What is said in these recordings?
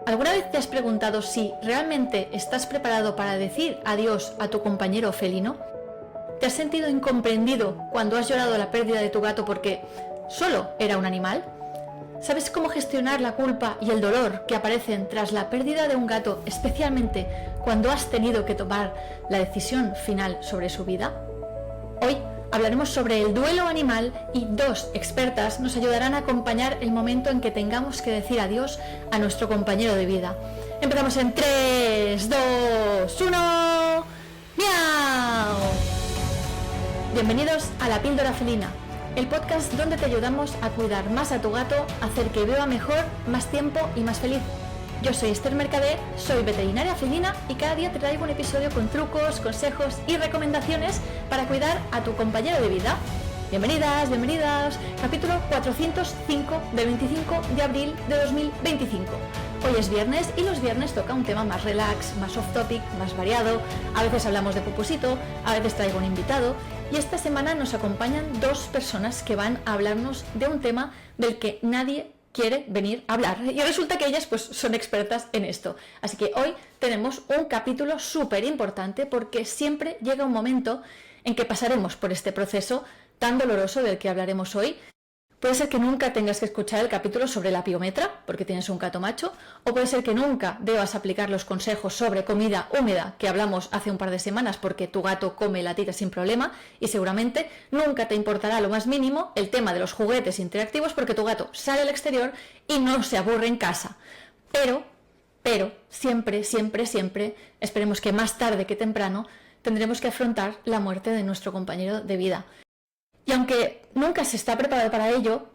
¿Alguna vez te has preguntado si realmente estás preparado para decir adiós a tu compañero felino? ¿Te has sentido incomprendido cuando has llorado la pérdida de tu gato porque solo era un animal? ¿Sabes cómo gestionar la culpa y el dolor que aparecen tras la pérdida de un gato, especialmente cuando has tenido que tomar la decisión final sobre su vida? Hoy hablaremos sobre el duelo animal y dos expertas nos ayudarán a acompañar el momento en que tengamos que decir adiós a nuestro compañero de vida. Empezamos en 3, 2, 1... ¡Miau! Bienvenidos a La Píldora Felina, el podcast donde te ayudamos a cuidar más a tu gato, hacer que viva mejor, más tiempo y más feliz. Yo soy Esther Mercader, soy veterinaria felina y cada día te traigo un episodio con trucos, consejos y recomendaciones para cuidar a tu compañero de vida. Bienvenidas, bienvenidas, capítulo 405 del 25 de abril de 2025. Hoy es viernes y los viernes toca un tema más relax, más off topic, más variado. A veces hablamos de pupusito, a veces traigo un invitado y esta semana nos acompañan dos personas que van a hablarnos de un tema del que nadie quiere venir a hablar y resulta que ellas pues son expertas en esto, así que hoy tenemos un capítulo súper importante porque siempre llega un momento en que pasaremos por este proceso tan doloroso del que hablaremos hoy. Puede ser que nunca tengas que escuchar el capítulo sobre la piometra porque tienes un gato macho, o puede ser que nunca debas aplicar los consejos sobre comida húmeda que hablamos hace un par de semanas porque tu gato come la tita sin problema, y seguramente nunca te importará lo más mínimo el tema de los juguetes interactivos porque tu gato sale al exterior y no se aburre en casa. Pero, siempre, esperemos que más tarde que temprano, tendremos que afrontar la muerte de nuestro compañero de vida. Y aunque nunca se está preparado para ello,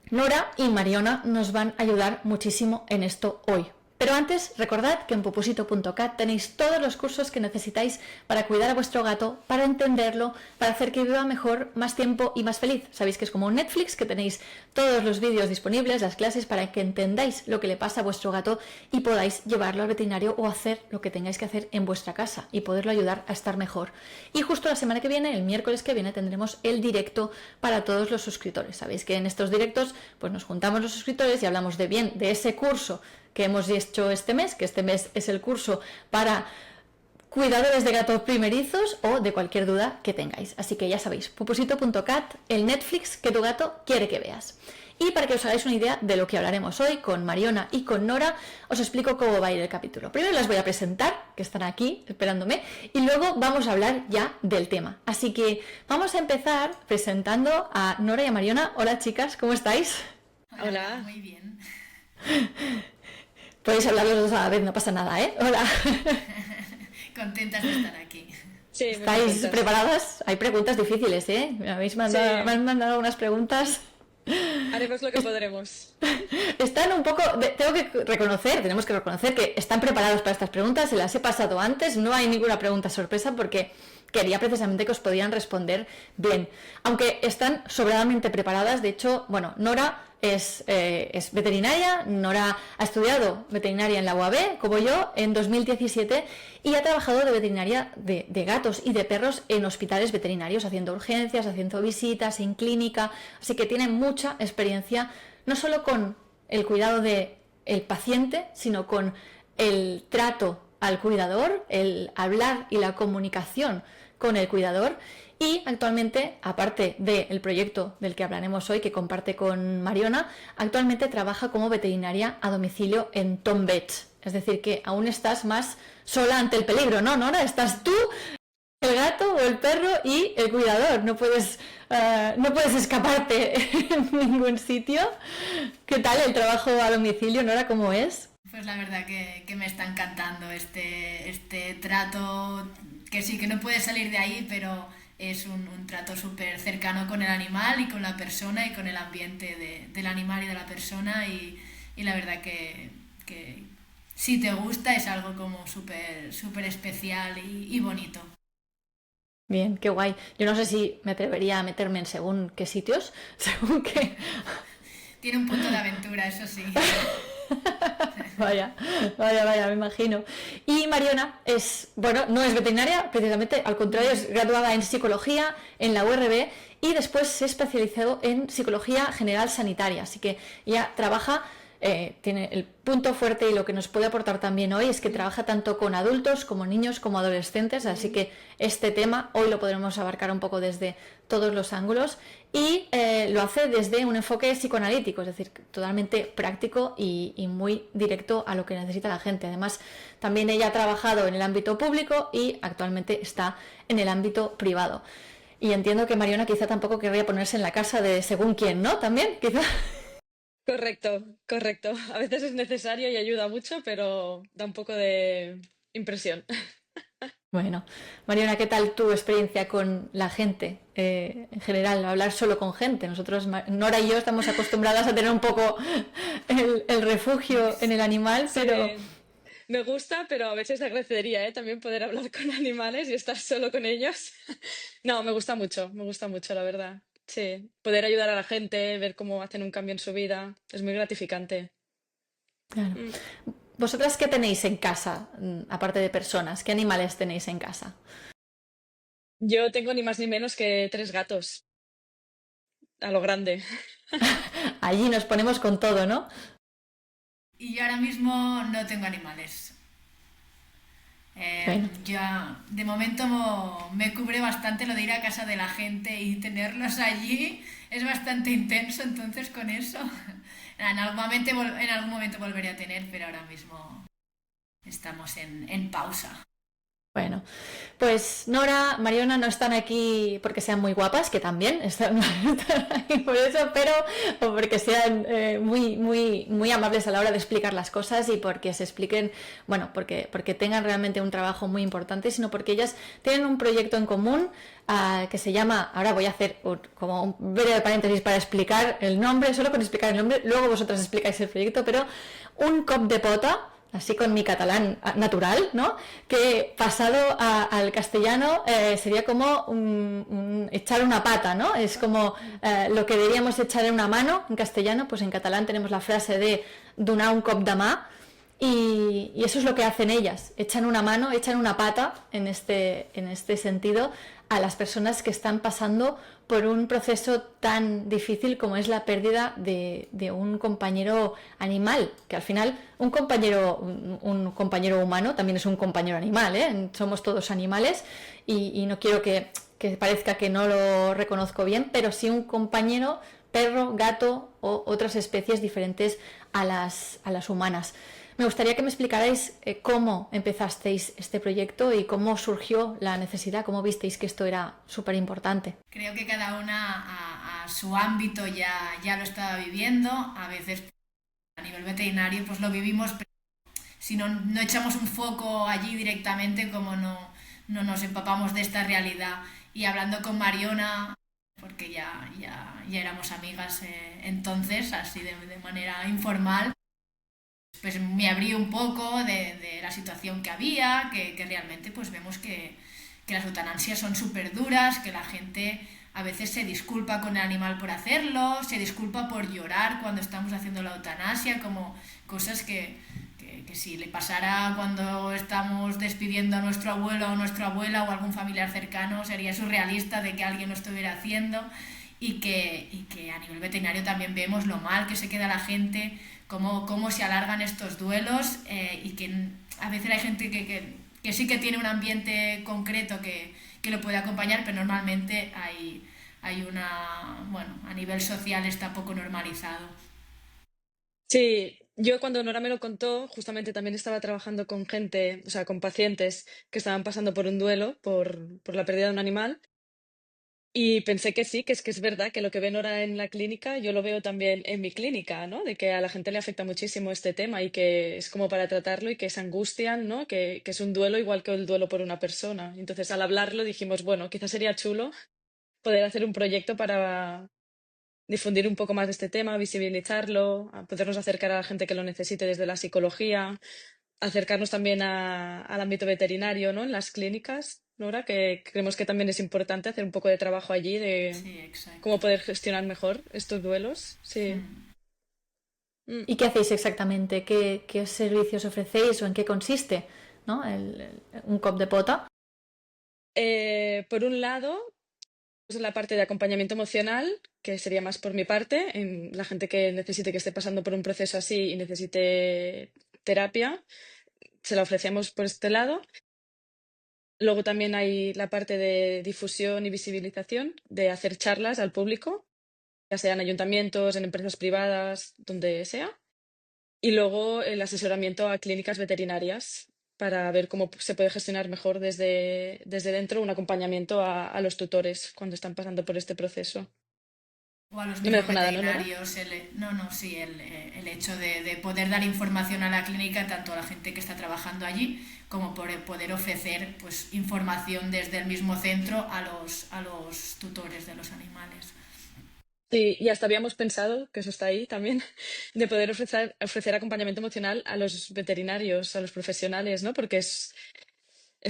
Nora y Mariona nos van a ayudar muchísimo en esto hoy. Pero antes, recordad que en pupusito.cat tenéis todos los cursos que necesitáis para cuidar a vuestro gato, para entenderlo, para hacer que viva mejor, más tiempo y más feliz. Sabéis que es como un Netflix, que tenéis todos los vídeos disponibles, las clases, para que entendáis lo que le pasa a vuestro gato y podáis llevarlo al veterinario o hacer lo que tengáis que hacer en vuestra casa y poderlo ayudar a estar mejor. Y justo la semana que viene, el miércoles que viene, tendremos el directo para todos los suscriptores. Sabéis que en estos directos pues nos juntamos los suscriptores y hablamos de ese curso que hemos hecho este mes, que este mes es el curso para cuidadores de gatos primerizos o de cualquier duda que tengáis. Así que ya sabéis, pupusito.cat, el Netflix que tu gato quiere que veas. Y para que os hagáis una idea de lo que hablaremos hoy con Mariona y con Nora, os explico cómo va a ir el capítulo. Primero las voy a presentar, que están aquí esperándome, y luego vamos a hablar ya del tema. Así que vamos a empezar presentando a Nora y a Mariona. Hola chicas, ¿cómo estáis? Hola. Muy bien. Podéis hablar los dos a la vez, no pasa nada, ¿eh? Hola. Contentas de estar aquí. Sí, ¿estáis preparadas? Hay preguntas difíciles, ¿eh? Me han mandado unas preguntas. Haremos lo que podremos. Están un poco... tenemos que reconocer que están preparados para estas preguntas, se las he pasado antes, no hay ninguna pregunta sorpresa porque quería precisamente que os podían responder bien. Aunque están sobradamente preparadas, de hecho, bueno, Nora es veterinaria, Nora ha estudiado veterinaria en la UAB, como yo, en 2017, y ha trabajado de veterinaria de gatos y de perros en hospitales veterinarios, haciendo urgencias, haciendo visitas, en clínica, así que tiene mucha experiencia, no solo con el cuidado del paciente, sino con el trato al cuidador, el hablar y la comunicación con el cuidador. Y actualmente, aparte del proyecto del que hablaremos hoy, que comparte con Mariona, actualmente trabaja como veterinaria a domicilio en Tom Vets. Es decir, que aún estás más sola ante el peligro, ¿no, Nora? Estás tú, el gato o el perro y el cuidador. No puedes escaparte en ningún sitio. ¿Qué tal el trabajo a domicilio, Nora? ¿Cómo es? Pues la verdad que me está encantando este trato, que sí, que no puedes salir de ahí, pero es un trato súper cercano con el animal y con la persona y con el ambiente del animal y de la persona y la verdad que si te gusta es algo como súper especial y bonito. Bien, qué guay. Yo no sé si me atrevería a meterme en según qué sitios, según qué... Tiene un punto de aventura, eso sí. Vaya, me imagino. Y Mariona no es veterinaria, precisamente, al contrario, es graduada en psicología en la URB y después se especializó en psicología general sanitaria, así que ella trabaja tiene el punto fuerte y lo que nos puede aportar también hoy es que trabaja tanto con adultos como niños como adolescentes, así que este tema hoy lo podremos abarcar un poco desde todos los ángulos y lo hace desde un enfoque psicoanalítico, es decir, totalmente práctico y muy directo a lo que necesita la gente. Además, también ella ha trabajado en el ámbito público y actualmente está en el ámbito privado. Y entiendo que Mariona quizá tampoco querría ponerse en la casa de según quién, ¿no? También, quizá. Correcto, correcto. A veces es necesario y ayuda mucho, pero da un poco de impresión. Bueno, Mariona, ¿qué tal tu experiencia con la gente en general? Hablar solo con gente. Nosotros, Nora y yo, estamos acostumbradas a tener un poco el refugio en el animal, pero Sí, me gusta, pero a veces agradecería, ¿eh? También poder hablar con animales y estar solo con ellos. No, me gusta mucho, la verdad. Sí, poder ayudar a la gente, ver cómo hacen un cambio en su vida, es muy gratificante. claro. Mm. ¿Vosotras qué tenéis en casa, aparte de personas? ¿Qué animales tenéis en casa? Yo tengo ni más ni menos que 3 gatos, a lo grande. Allí nos ponemos con todo, ¿no? Y yo ahora mismo no tengo animales. Bueno, Ya de momento me cubre bastante lo de ir a casa de la gente y tenerlos allí. Es bastante intenso, entonces con eso en algún momento volveré a tener, pero ahora mismo estamos en pausa. bueno, pues Nora, Mariona no están aquí porque sean muy guapas, que también están aquí por eso, pero o porque sean muy amables a la hora de explicar las cosas y porque se expliquen, bueno, porque tengan realmente un trabajo muy importante, sino porque ellas tienen un proyecto en común que se llama, ahora voy a hacer como un breve paréntesis para explicar el nombre, solo con explicar el nombre, luego vosotras explicáis el proyecto, pero un cop de pota, así con mi catalán natural, ¿no? Que pasado al castellano sería como echar una pata, ¿no? Es como lo que diríamos echar en una mano en castellano, pues en catalán tenemos la frase de donar un cop de mà y eso es lo que hacen ellas, echan una mano, echan una pata en este sentido a las personas que están pasando por un proceso tan difícil como es la pérdida de un compañero animal, que al final un compañero humano también es un compañero animal, ¿eh? Somos todos animales y no quiero que parezca que no lo reconozco bien, pero sí un compañero perro, gato o otras especies diferentes a las humanas. Me gustaría que me explicarais cómo empezasteis este proyecto y cómo surgió la necesidad, cómo visteis que esto era súper importante. Creo que cada una a su ámbito ya lo estaba viviendo. A veces a nivel veterinario pues lo vivimos, pero si no echamos un foco allí directamente, como no nos empapamos de esta realidad. Y hablando con Mariona, porque ya éramos amigas entonces, así de manera informal, pues me abrí un poco de la situación que había, que realmente pues vemos que las eutanasias son súper duras, que la gente a veces se disculpa con el animal por hacerlo, se disculpa por llorar cuando estamos haciendo la eutanasia, como cosas que si le pasara cuando estamos despidiendo a nuestro abuelo o nuestra abuela o algún familiar cercano, sería surrealista de que alguien lo estuviera haciendo y que a nivel veterinario también vemos lo mal que se queda la gente, cómo se alargan estos duelos y que a veces hay gente que sí que tiene un ambiente concreto que lo puede acompañar, pero normalmente hay bueno, a nivel social está poco normalizado. Sí, yo cuando Nora me lo contó, justamente también estaba trabajando con gente, o sea, con pacientes que estaban pasando por un duelo, por la pérdida de un animal. Y pensé que sí, que es verdad que lo que ven ahora en la clínica, yo lo veo también en mi clínica, ¿no? De que a la gente le afecta muchísimo este tema y que es como para tratarlo y que se angustian, ¿no? Que es un duelo igual que el duelo por una persona. Entonces, al hablarlo dijimos, bueno, quizás sería chulo poder hacer un proyecto para difundir un poco más de este tema, visibilizarlo, a podernos acercar a la gente que lo necesite desde la psicología, acercarnos también al ámbito veterinario, ¿no? En las clínicas, Nora, que creemos que también es importante hacer un poco de trabajo allí de Sí, exacto. cómo poder gestionar mejor estos duelos. Sí. Mm. Mm. ¿Y qué hacéis exactamente? ¿Qué servicios ofrecéis o en qué consiste, ¿no? Un cop de pota. Por un lado, Pues la parte de acompañamiento emocional, que sería más por mi parte, en la gente que necesite, que esté pasando por un proceso así y necesite terapia, se la ofrecemos por este lado. Luego también hay la parte de difusión y visibilización, de hacer charlas al público, ya sea en ayuntamientos, en empresas privadas, donde sea. Y luego el asesoramiento a clínicas veterinarias para ver cómo se puede gestionar mejor desde dentro un acompañamiento a los tutores cuando están pasando por este proceso. O a los No me mismos dejo nada, ¿no, Nora? veterinarios. No, no, sí, el hecho de poder dar información a la clínica, tanto a la gente que está trabajando allí, como por poder ofrecer pues, información desde el mismo centro a los tutores de los animales. Sí, y hasta habíamos pensado, que eso está ahí también, de poder ofrecer acompañamiento emocional a los veterinarios, a los profesionales, ¿no? Porque es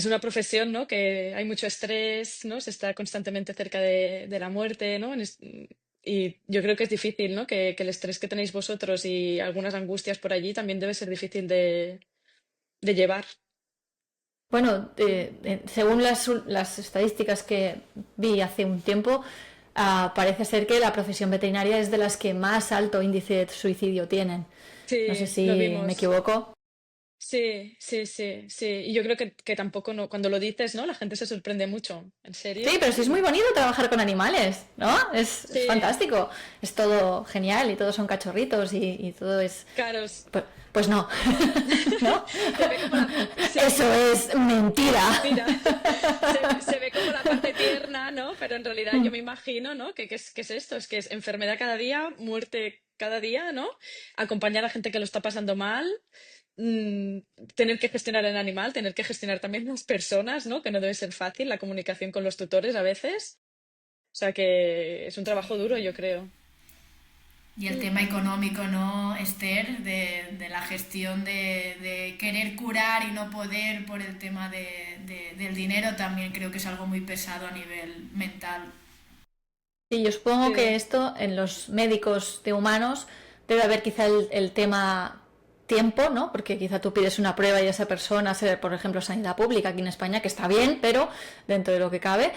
una profesión, ¿no? Que hay mucho estrés, ¿no? Se está constantemente cerca de la muerte, ¿no? Y yo creo que es difícil, ¿no? Que el estrés que tenéis vosotros y algunas angustias por allí también debe ser difícil de llevar. Bueno, según las estadísticas que vi hace un tiempo, parece ser que la profesión veterinaria es de las que más alto índice de suicidio tienen. No sé Sí, lo si me vimos. equivoco. Sí, sí, sí, sí. Y yo creo que tampoco, no, cuando lo dices, ¿no? La gente se sorprende mucho. ¿En Sí, serio? pero sí es muy bonito trabajar con animales, ¿no? Es Sí, fantástico. Es todo genial y todos son cachorritos y todo es... caros. Pues no, ¿no? Se ve como la... Eso Sí, es mentira. mentira. Se ve como la parte tierna, ¿no? Pero en realidad yo me imagino, ¿no? Que es esto, es que es enfermedad cada día, muerte cada día, ¿no? Acompañar a gente que lo está pasando mal, mm, tener que gestionar el animal, tener que gestionar también las personas, ¿no? Que no debe ser fácil, la comunicación con los tutores a veces. O sea que es un trabajo duro, Sí. yo creo. Y el tema económico, ¿no, Esther? De la gestión de querer curar y no poder por el tema del dinero también creo que es algo muy pesado a nivel mental. Sí, yo supongo que Sí, esto en los médicos de humanos debe haber quizá el tema tiempo, ¿no? Porque quizá tú pides una prueba y esa persona, por ejemplo, sanidad pública aquí en España, que está bien, pero dentro de lo que cabe,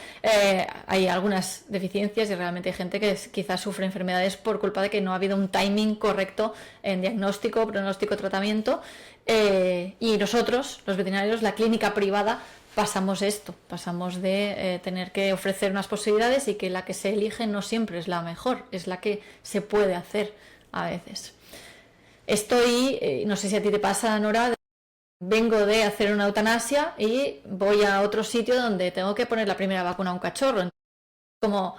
hay algunas deficiencias y realmente hay gente que quizás sufre enfermedades por culpa de que no ha habido un timing correcto en diagnóstico, pronóstico, tratamiento. Y nosotros, los veterinarios, la clínica privada, pasamos esto, pasamos de tener que ofrecer unas posibilidades y que la que se elige no siempre es la mejor, es la que se puede hacer a veces. Estoy, no sé si a ti te pasa, Nora, vengo de hacer una eutanasia y voy a otro sitio donde tengo que poner la primera vacuna a un cachorro. Como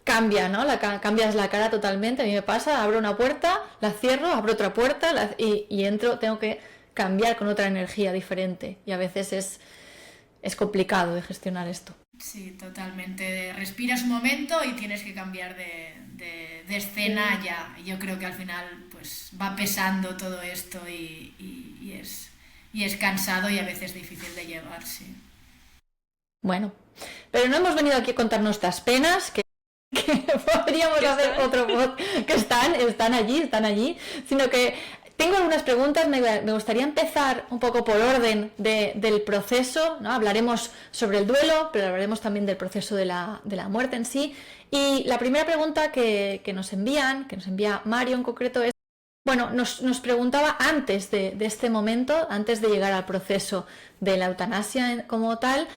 cambia, ¿no? Cambias la cara totalmente. A mí me pasa, abro una puerta, la cierro, abro otra puerta y entro, tengo que cambiar con otra energía diferente. Y a veces es complicado de gestionar esto. Sí, totalmente. Respiras un momento y tienes que cambiar de escena sí. ya. Yo creo que al final pues va pesando todo esto y es cansado y a veces difícil de llevar, sí. Bueno, pero no hemos venido aquí a contar nuestras penas, que podríamos ¿Qué hacer están? otro pod que están allí, sino que tengo algunas preguntas, me gustaría empezar un poco por orden del proceso, ¿no? Hablaremos sobre el duelo, pero hablaremos también del proceso de la muerte en sí. Y la primera pregunta que nos envían, que nos envía Mario en concreto, es, bueno, nos preguntaba antes de este momento, antes de llegar al proceso de la eutanasia como tal,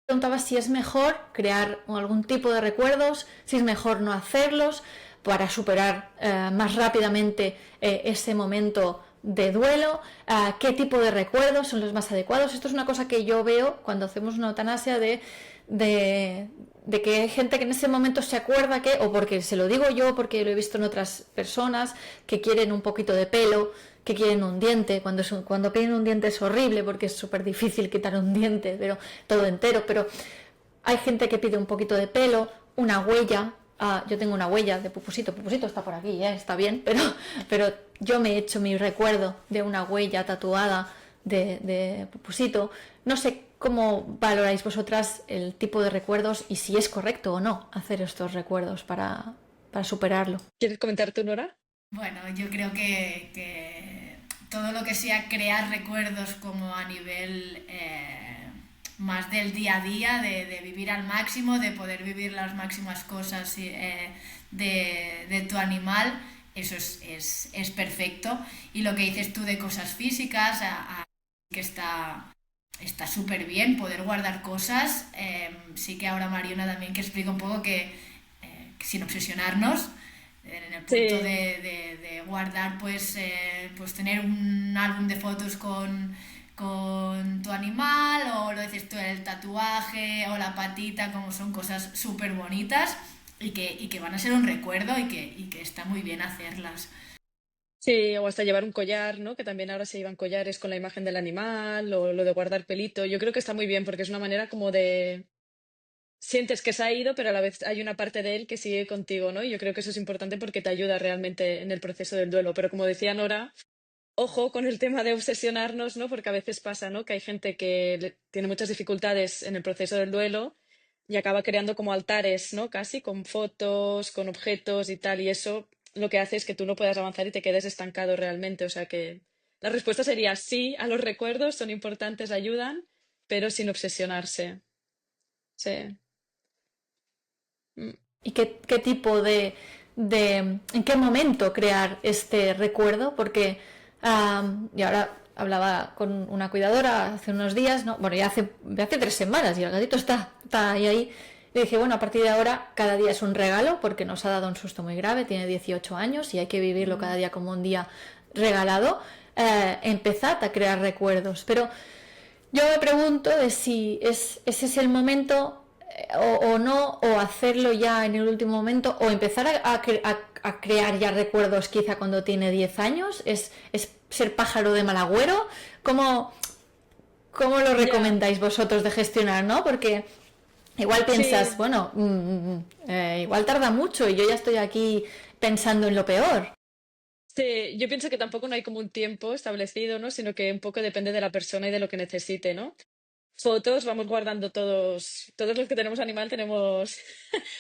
preguntaba si es mejor crear algún tipo de recuerdos, si es mejor no hacerlos para superar más rápidamente ese momento de duelo, qué tipo de recuerdos son los más adecuados. Esto es una cosa que yo veo cuando hacemos una eutanasia de que hay gente que en ese momento se acuerda que, o porque se lo digo yo, porque lo he visto en otras personas, que quieren un poquito de pelo, que quieren un diente. Cuando piden un diente es horrible porque es súper difícil quitar un diente, pero todo entero. Pero hay gente que pide un poquito de pelo, una huella. Yo tengo una huella de Pupusito. Pupusito está por aquí, está bien, pero yo me he hecho mi recuerdo de una huella tatuada de Pupusito. No sé cómo valoráis vosotras el tipo de recuerdos y si es correcto o no hacer estos recuerdos para superarlo. ¿Quieres comentar tú, Nora? Bueno, yo creo que todo lo que sea crear recuerdos como a nivel más del día a día, de vivir al máximo, de poder vivir las máximas cosas de tu animal. Eso es perfecto. Y lo que dices tú de cosas físicas, que está súper bien poder guardar cosas. Sí que ahora Mariona también que explica un poco que sin obsesionarnos, en el punto Sí, de guardar, pues tener un álbum de fotos con tu animal, o lo dices tú, el tatuaje o la patita, como son cosas súper bonitas y que van a ser un recuerdo y que está muy bien hacerlas. sí, o hasta llevar un collar, ¿no? Que también ahora se llevan collares con la imagen del animal o lo de guardar pelito. Yo creo que está muy bien porque es una manera como de sientes que se ha ido, pero a la vez hay una parte de él que sigue contigo, ¿no? Y yo creo que eso es importante porque te ayuda realmente en el proceso del duelo. Pero como decía Nora, ojo con el tema de obsesionarnos, ¿no? Porque a veces pasa, ¿no? Que hay gente que tiene muchas dificultades en el proceso del duelo y acaba creando como altares, ¿no? Casi con fotos, con objetos y tal. Y eso lo que hace es que tú no puedas avanzar y te quedes estancado realmente. O sea que la respuesta sería sí a los recuerdos, son importantes, ayudan, pero sin obsesionarse. Sí. Mm. ¿Y qué tipo en qué momento crear este recuerdo? Porque y ahora hablaba con una cuidadora hace unos días, ¿no? Bueno, ya hace 3 semanas y el gatito está ahí. Y dije, bueno, a partir de ahora cada día es un regalo porque nos ha dado un susto muy grave, tiene 18 años y hay que vivirlo cada día como un día regalado. Empezad a crear recuerdos. Pero yo me pregunto de si ese es el momento o no, o hacerlo ya en el último momento, o empezar a crear ya recuerdos quizá cuando tiene 10 años. Es ser pájaro de mal agüero. ¿Cómo, cómo lo Ya, recomendáis vosotros de gestionar, no? Porque igual piensas, sí. bueno, igual tarda mucho y yo ya estoy aquí pensando en lo peor. Sí, yo pienso que tampoco no hay como un tiempo establecido, ¿no? Sino que un poco depende de la persona y de lo que necesite, ¿no? Fotos, vamos guardando todos los que tenemos animal tenemos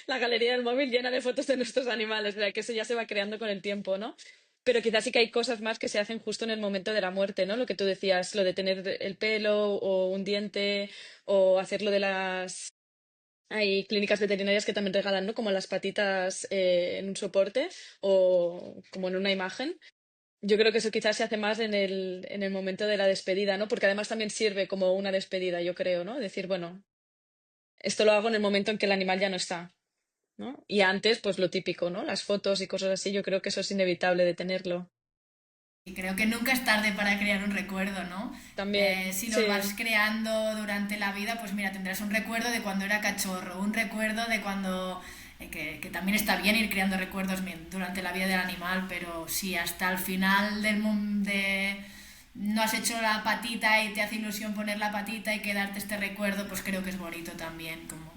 la galería del móvil llena de fotos de nuestros animales, o sea que eso ya se va creando con el tiempo, ¿no? Pero quizás sí que hay cosas más que se hacen justo en el momento de la muerte, ¿no? Lo que tú decías, lo de tener el pelo o un diente o hacerlo de las... Hay clínicas veterinarias que también regalan, ¿no? Como las patitas en un soporte o como en una imagen. Yo creo que eso quizás se hace más en el momento de la despedida, ¿no? Porque además también sirve como una despedida, yo creo, ¿no? Decir, bueno, esto lo hago en el momento en que el animal ya no está, ¿no? Y antes, pues lo típico, ¿no? Las fotos y cosas así, yo creo que eso es inevitable de tenerlo. Y creo que nunca es tarde para crear un recuerdo, ¿no? También, Si los vas sí, creando durante la vida, pues mira, tendrás un recuerdo de cuando era cachorro, un recuerdo de cuando... que también está bien ir creando recuerdos durante la vida del animal, pero si hasta el final no has hecho la patita y te hace ilusión poner la patita y quedarte este recuerdo, pues creo que es bonito también como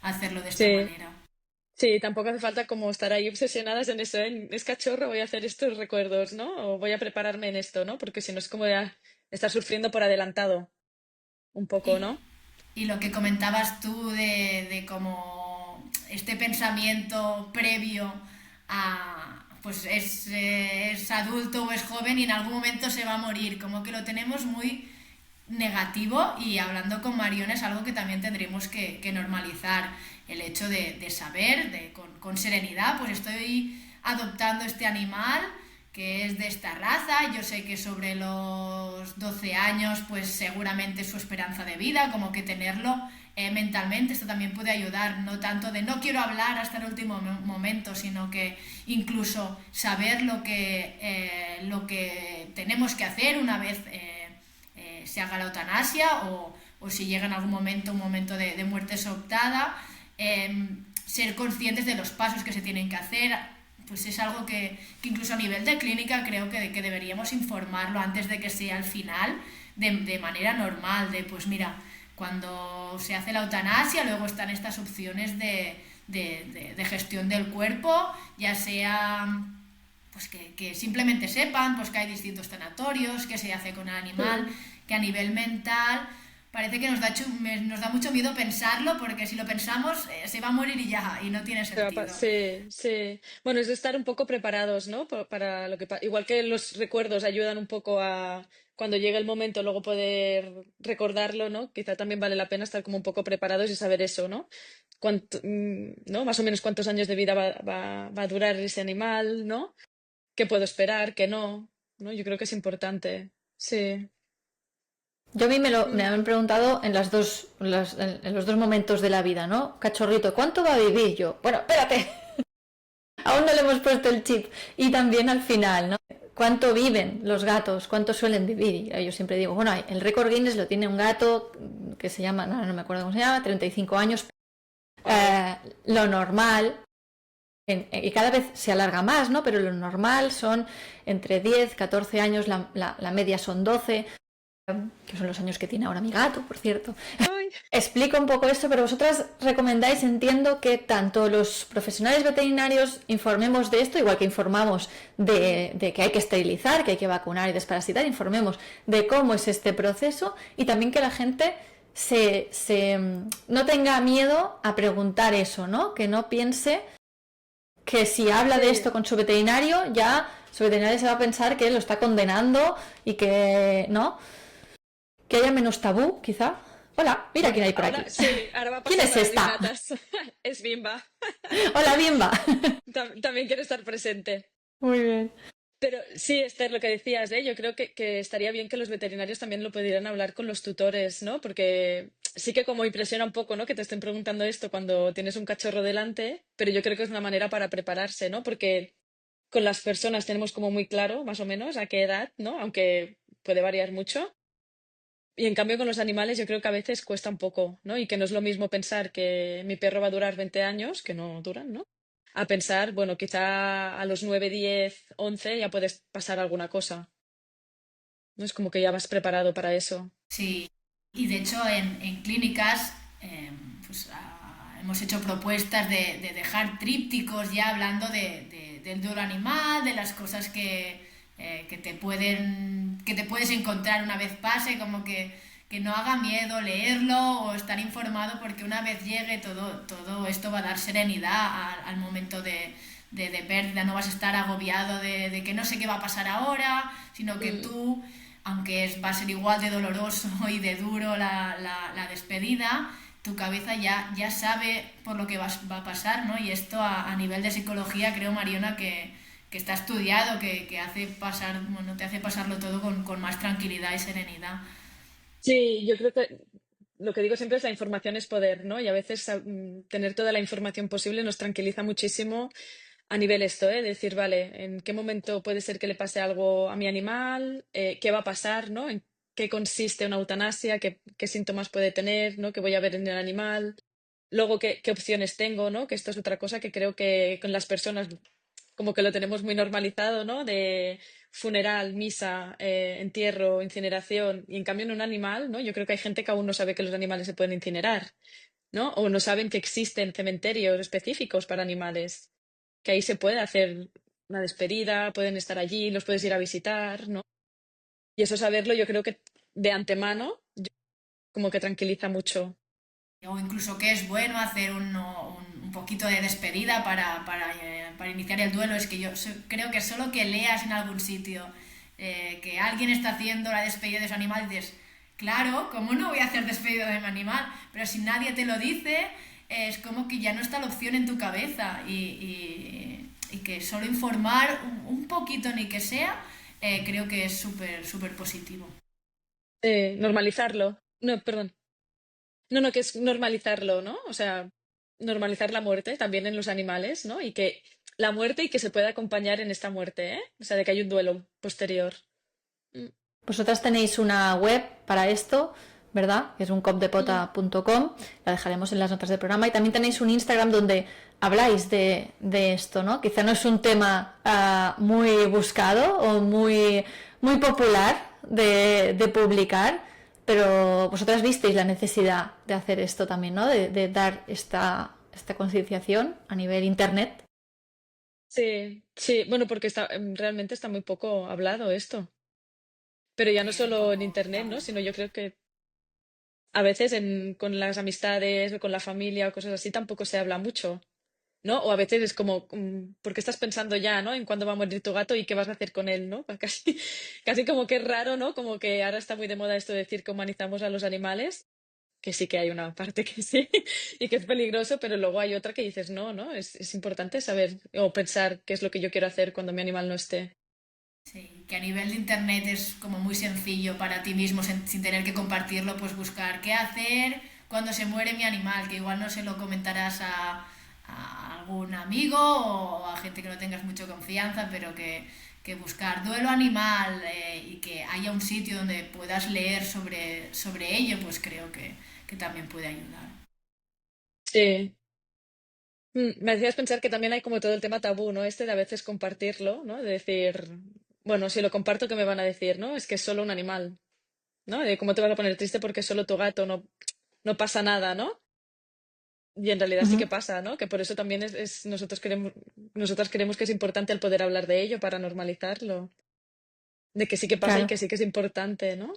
hacerlo de esta sí, manera. sí, tampoco hace falta como estar ahí obsesionadas en eso, ¿eh? Es cachorro, voy a hacer estos recuerdos, ¿no? O voy a prepararme en esto, ¿no? Porque si no es como ya estar sufriendo por adelantado, un poco, Y, ¿no? y lo que comentabas tú de cómo este pensamiento previo a, pues es adulto o es joven y en algún momento se va a morir, como que lo tenemos muy negativo y hablando con Mariona es algo que también tendremos que normalizar, el hecho de saber, con serenidad, pues estoy adoptando este animal que es de esta raza, yo sé que sobre los 12 años pues seguramente su esperanza de vida, como que tenerlo mentalmente, esto también puede ayudar, no tanto de no quiero hablar hasta el último momento, sino que incluso saber lo que tenemos que hacer una vez se haga la eutanasia o si llega en algún momento un momento de muerte sobtada, ser conscientes de los pasos que se tienen que hacer, pues es algo que incluso a nivel de clínica creo que deberíamos informarlo antes de que sea el final, de manera normal, de pues mira, cuando se hace la eutanasia luego están estas opciones de gestión del cuerpo, ya sea pues que simplemente sepan pues que hay distintos tanatorios, que se hace con el animal, que a nivel mental parece que nos da mucho miedo pensarlo porque si lo pensamos se va a morir y ya, y no tiene sentido. Sí, sí. Bueno, es de estar un poco preparados, ¿no? Para lo que igual que los recuerdos ayudan un poco a cuando llegue el momento luego poder recordarlo, ¿no? Quizá también vale la pena estar como un poco preparados y saber eso, ¿no? ¿No? Más o menos cuántos años de vida va a durar ese animal, ¿no? ¿Qué puedo esperar? ¿Qué no? ¿No? Yo creo que es importante. Sí. Yo a mí me Mm. han preguntado en los dos momentos de la vida, ¿no? Cachorrito, ¿cuánto va a vivir yo? Bueno, espérate, aún no le hemos puesto el chip. Y también al final, ¿no? ¿Cuánto viven los gatos? ¿Cuánto suelen vivir? Y yo siempre digo, bueno, el récord Guinness lo tiene un gato que se llama, no me acuerdo cómo se llama, 35 años. Wow. Lo normal, y cada vez se alarga más, ¿no? Pero lo normal son entre 10, 14 años, la media son 12, que son los años que tiene ahora mi gato, por cierto. Ay, Explico un poco esto, pero vosotras recomendáis, entiendo que tanto los profesionales veterinarios informemos de esto, igual que informamos de que hay que esterilizar, que hay que vacunar y desparasitar, informemos de cómo es este proceso y también que la gente no tenga miedo a preguntar eso, ¿no? Que no piense que si habla de esto sí. con su veterinario, ya su veterinario se va a pensar que lo está condenando y que, ¿no? Que haya menos tabú, quizá. Hola, mira quién Bueno, hay por ahora aquí. sí, ahora va a ¿Quién pasar es la de mis esta? gatas. Es Bimba. Hola, Bimba. También quiere estar presente. Muy bien. Pero sí, Esther, lo que decías, ¿eh? Yo creo que estaría bien que los veterinarios también lo pudieran hablar con los tutores, ¿no? Porque sí que como impresiona un poco, ¿no? Que te estén preguntando esto cuando tienes un cachorro delante, pero yo creo que es una manera para prepararse, ¿no? Porque con las personas tenemos como muy claro, más o menos, a qué edad, ¿no? Aunque puede variar mucho. Y en cambio con los animales yo creo que a veces cuesta un poco, ¿no? Y que no es lo mismo pensar que mi perro va a durar 20 años, que no duran, ¿no? A pensar, bueno, quizá a los 9, 10, 11 ya puedes pasar alguna cosa. No es como que ya vas preparado para eso. Sí, y de hecho en clínicas pues, hemos hecho propuestas de dejar trípticos ya hablando del duelo animal, de las cosas que te puedes encontrar una vez pase, como que no haga miedo leerlo o estar informado porque una vez llegue todo esto va a dar serenidad al momento de pérdida, no vas a estar agobiado de que no sé qué va a pasar ahora, sino que Mm, tú aunque va a ser igual de doloroso y de duro la despedida, tu cabeza ya sabe por lo que va a pasar, ¿no? Y esto a nivel de psicología creo, Mariona, que está estudiado, que hace pasar, bueno, te hace pasarlo todo con más tranquilidad y serenidad. sí, yo creo que lo que digo siempre es la información es poder, ¿no? Y a veces tener toda la información posible nos tranquiliza muchísimo a nivel esto, ¿eh? Decir, vale, ¿en qué momento puede ser que le pase algo a mi animal? ¿Qué va a pasar, ¿no? ¿En qué consiste una eutanasia? ¿Qué síntomas puede tener, ¿no? ¿Qué voy a ver en el animal? Luego, ¿qué opciones tengo, ¿no? Que esto es otra cosa que creo que con las personas como que lo tenemos muy normalizado, ¿no? De funeral, misa, entierro, incineración. Y en cambio en un animal, ¿no? Yo creo que hay gente que aún no sabe que los animales se pueden incinerar, ¿no? O no saben que existen cementerios específicos para animales, que ahí se puede hacer una despedida, pueden estar allí, los puedes ir a visitar, ¿no? Y eso saberlo yo creo que de antemano como que tranquiliza mucho. O incluso que es bueno hacer un poquito de despedida para iniciar el duelo. Es que creo que solo que leas en algún sitio que alguien está haciendo la despedida de su animal, dices, claro, ¿cómo no voy a hacer despedida de mi animal? Pero si nadie te lo dice, es como que ya no está la opción en tu cabeza y que solo informar un poquito ni que sea, creo que es súper positivo. Normalizarlo. No, perdón. No, no, que es normalizarlo, ¿no? O sea, normalizar la muerte también en los animales, ¿no? Y que la muerte y que se pueda acompañar en esta muerte, ¿eh? O sea, de que hay un duelo posterior. Mm, Vosotras tenéis una web para esto, ¿verdad? Que es un mm. uncopdepota.com. La dejaremos en las notas del programa. Y también tenéis un Instagram donde habláis de esto, ¿no? Quizá no es un tema muy buscado o muy popular de publicar, pero vosotras visteis la necesidad de hacer esto también, ¿no? De dar esta concienciación a nivel internet. Sí, sí, bueno, porque realmente está muy poco hablado esto. Pero ya no Sí, es un solo en poco internet, tabú. ¿no? Sino yo creo que a veces con las amistades o con la familia o cosas así tampoco se habla mucho, ¿no? O a veces es como, porque estás pensando ya, ¿no? En cuándo va a morir tu gato y qué vas a hacer con él, ¿no? Casi, casi como que es raro, ¿no? Como que ahora está muy de moda esto de decir que humanizamos a los animales, que sí que hay una parte que sí y que es peligroso, pero luego hay otra que dices, no, ¿no? Es importante saber o pensar qué es lo que yo quiero hacer cuando mi animal no esté. Sí, que a nivel de internet es como muy sencillo para ti mismo, sin tener que compartirlo, pues buscar qué hacer cuando se muere mi animal, que igual no se lo comentarás a algún amigo o a gente que no tengas mucha confianza, pero que buscar duelo animal y que haya un sitio donde puedas leer sobre ello, pues creo que también puede ayudar. Sí. Me hacías pensar que también hay como todo el tema tabú, ¿no? Este de a veces compartirlo, ¿no? De decir, bueno, si lo comparto, ¿qué me van a decir, no? Es que es solo un animal, ¿no? De cómo te vas a poner triste porque es solo tu gato, no, no pasa nada, ¿no? Y en realidad sí que Ujú. pasa, ¿no? Que por eso también nosotras creemos que es importante el poder hablar de ello para normalizarlo. De que sí que pasa y Claro. que sí que es importante, ¿no?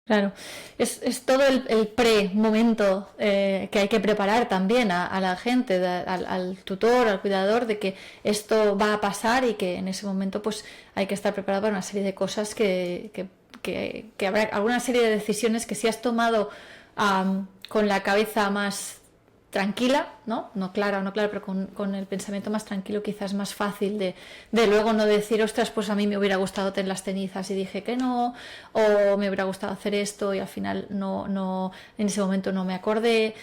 Claro, es todo el pre-momento que hay que preparar también a la gente, al tutor, al cuidador, de que esto va a pasar y que en ese momento pues hay que estar preparado para una serie de cosas que habrá alguna serie de decisiones que si has tomado con la cabeza más tranquila, ¿no? No clara o no clara, pero con el pensamiento más tranquilo quizás más fácil de luego no decir, ostras, pues a mí me hubiera gustado tener las cenizas y dije que no, o me hubiera gustado hacer esto y al final no en ese momento no me acordé.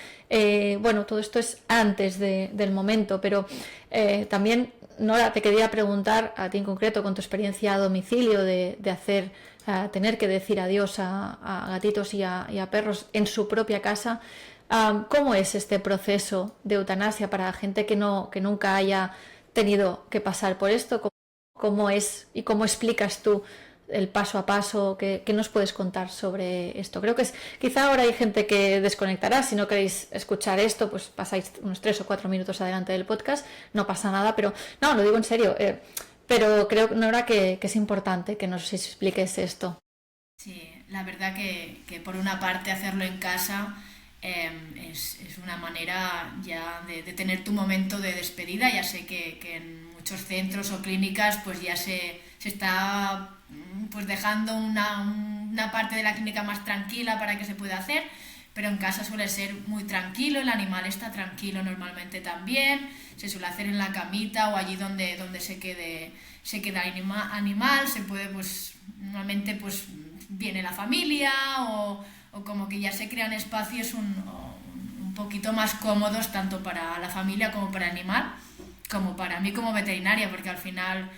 Bueno, todo esto es antes del momento, pero también, Nora, te quería preguntar a ti en concreto, con tu experiencia a domicilio de hacer, tener que decir adiós a gatitos y a perros en su propia casa. ¿Cómo es este proceso de eutanasia para gente que nunca haya tenido que pasar por esto? ¿Cómo es y cómo explicas tú el paso a paso? ¿Qué nos puedes contar sobre esto? Creo que quizá ahora hay gente que desconectará. Si no queréis escuchar esto, pues pasáis unos 3 o 4 minutos adelante del podcast. No pasa nada, pero no, lo digo en serio. Pero creo, Nora, que es importante que nos expliques esto. Sí, la verdad que por una parte hacerlo en casa es una manera ya de tener tu momento de despedida. Ya sé que en muchos centros o clínicas pues ya se está pues dejando una parte de la clínica más tranquila para que se pueda hacer, pero en casa suele ser muy tranquilo, el animal está tranquilo normalmente también, se suele hacer en la camita o allí donde se queda el animal, se puede pues normalmente pues viene la familia o como que ya se crean espacios un poquito más cómodos tanto para la familia como para el animal, como para mí como veterinaria, porque al final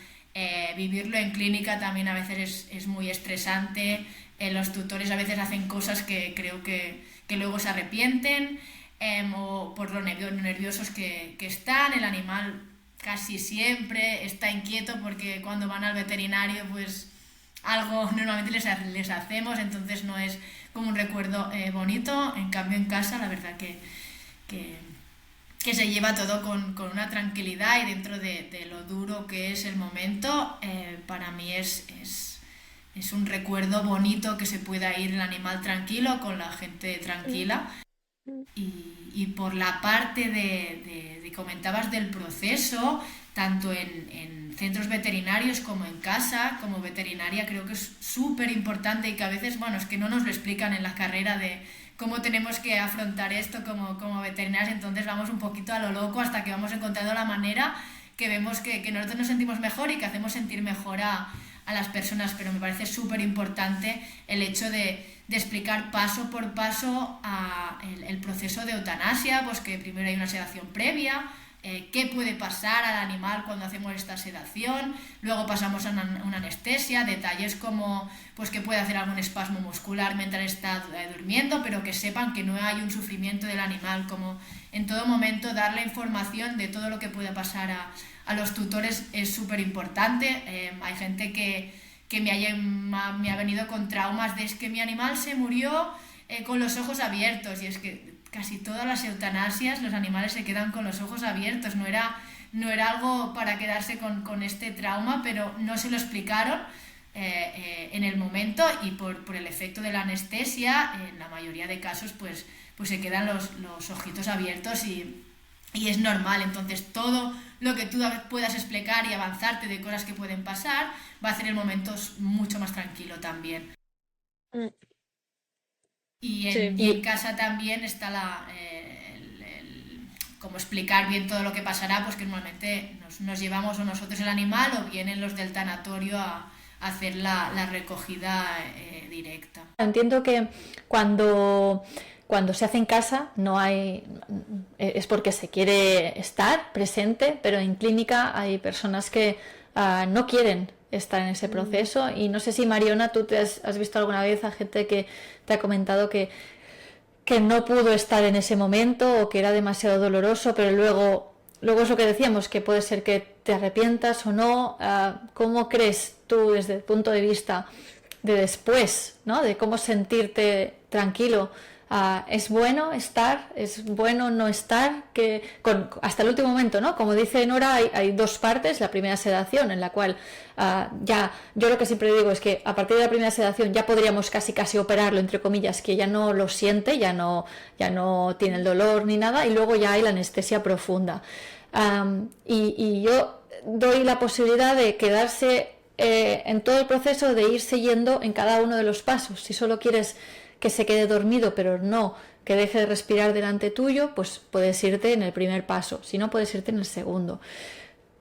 vivirlo en clínica también a veces es muy estresante. Los tutores a veces hacen cosas que creo que luego se arrepienten o por lo nerviosos que están. El animal casi siempre está inquieto porque cuando van al veterinario pues algo normalmente les hacemos, entonces no es como un recuerdo bonito. En cambio en casa la verdad que, que se lleva todo con una tranquilidad y dentro de lo duro que es el momento, para mí es un recuerdo bonito que se pueda ir el animal tranquilo con la gente tranquila. Y por la parte comentabas del proceso, tanto en centros veterinarios como en casa, como veterinaria, creo que es súper importante y que a veces, bueno, es que no nos lo explican en la carrera de cómo tenemos que afrontar esto como veterinarios, entonces vamos un poquito a lo loco hasta que vamos encontrando la manera que vemos que nosotros nos sentimos mejor y que hacemos sentir mejor a las personas, pero me parece súper importante el hecho de explicar paso por paso el proceso de eutanasia, pues que primero hay una sedación previa, qué puede pasar al animal cuando hacemos esta sedación, luego pasamos a una anestesia, detalles como pues que puede hacer algún espasmo muscular mientras está durmiendo, pero que sepan que no hay un sufrimiento del animal, como en todo momento dar la información de todo lo que pueda pasar a los tutores es súper importante. Hay gente que me ha venido con traumas de es que mi animal se murió con los ojos abiertos, y es que casi todas las eutanasias los animales se quedan con los ojos abiertos, no era algo para quedarse con este trauma, pero no se lo explicaron. en el momento y por el efecto de la anestesia, en la mayoría de casos, pues se quedan los ojitos abiertos y es normal. Entonces, todo lo que tú puedas explicar y avanzarte de cosas que pueden pasar va a hacer el momento mucho más tranquilo también. Mm, Y sí. en Y casa también está como explicar bien todo lo que pasará, pues que normalmente nos llevamos o nosotros el animal o vienen los del tanatorio a hacer la recogida directa. entiendo que cuando, cuando se hace en casa no hay, es porque se quiere estar presente, pero en clínica hay personas que no quieren estar en ese Mm, proceso y no sé si Mariona, tú has visto alguna vez a gente que te ha comentado que no pudo estar en ese momento o que era demasiado doloroso, pero luego es lo que decíamos, que puede ser que te arrepientas o no. ¿Cómo crees tú desde el punto de vista de después, ¿no? De cómo sentirte tranquilo? ¿Es bueno estar? ¿Es bueno no estar? Hasta el último momento, ¿no? Como dice Nora, hay dos partes. La primera sedación, en la cual ya, yo lo que siempre digo es que a partir de la primera sedación ya podríamos casi operarlo, entre comillas, que ya no lo siente, ya no tiene el dolor ni nada, y luego ya hay la anestesia profunda. Y yo doy la posibilidad de quedarse en todo el proceso, de ir siguiendo en cada uno de los pasos. Si solo quieres que se quede dormido, pero no que deje de respirar delante tuyo, pues puedes irte en el primer paso, si no puedes irte en el segundo.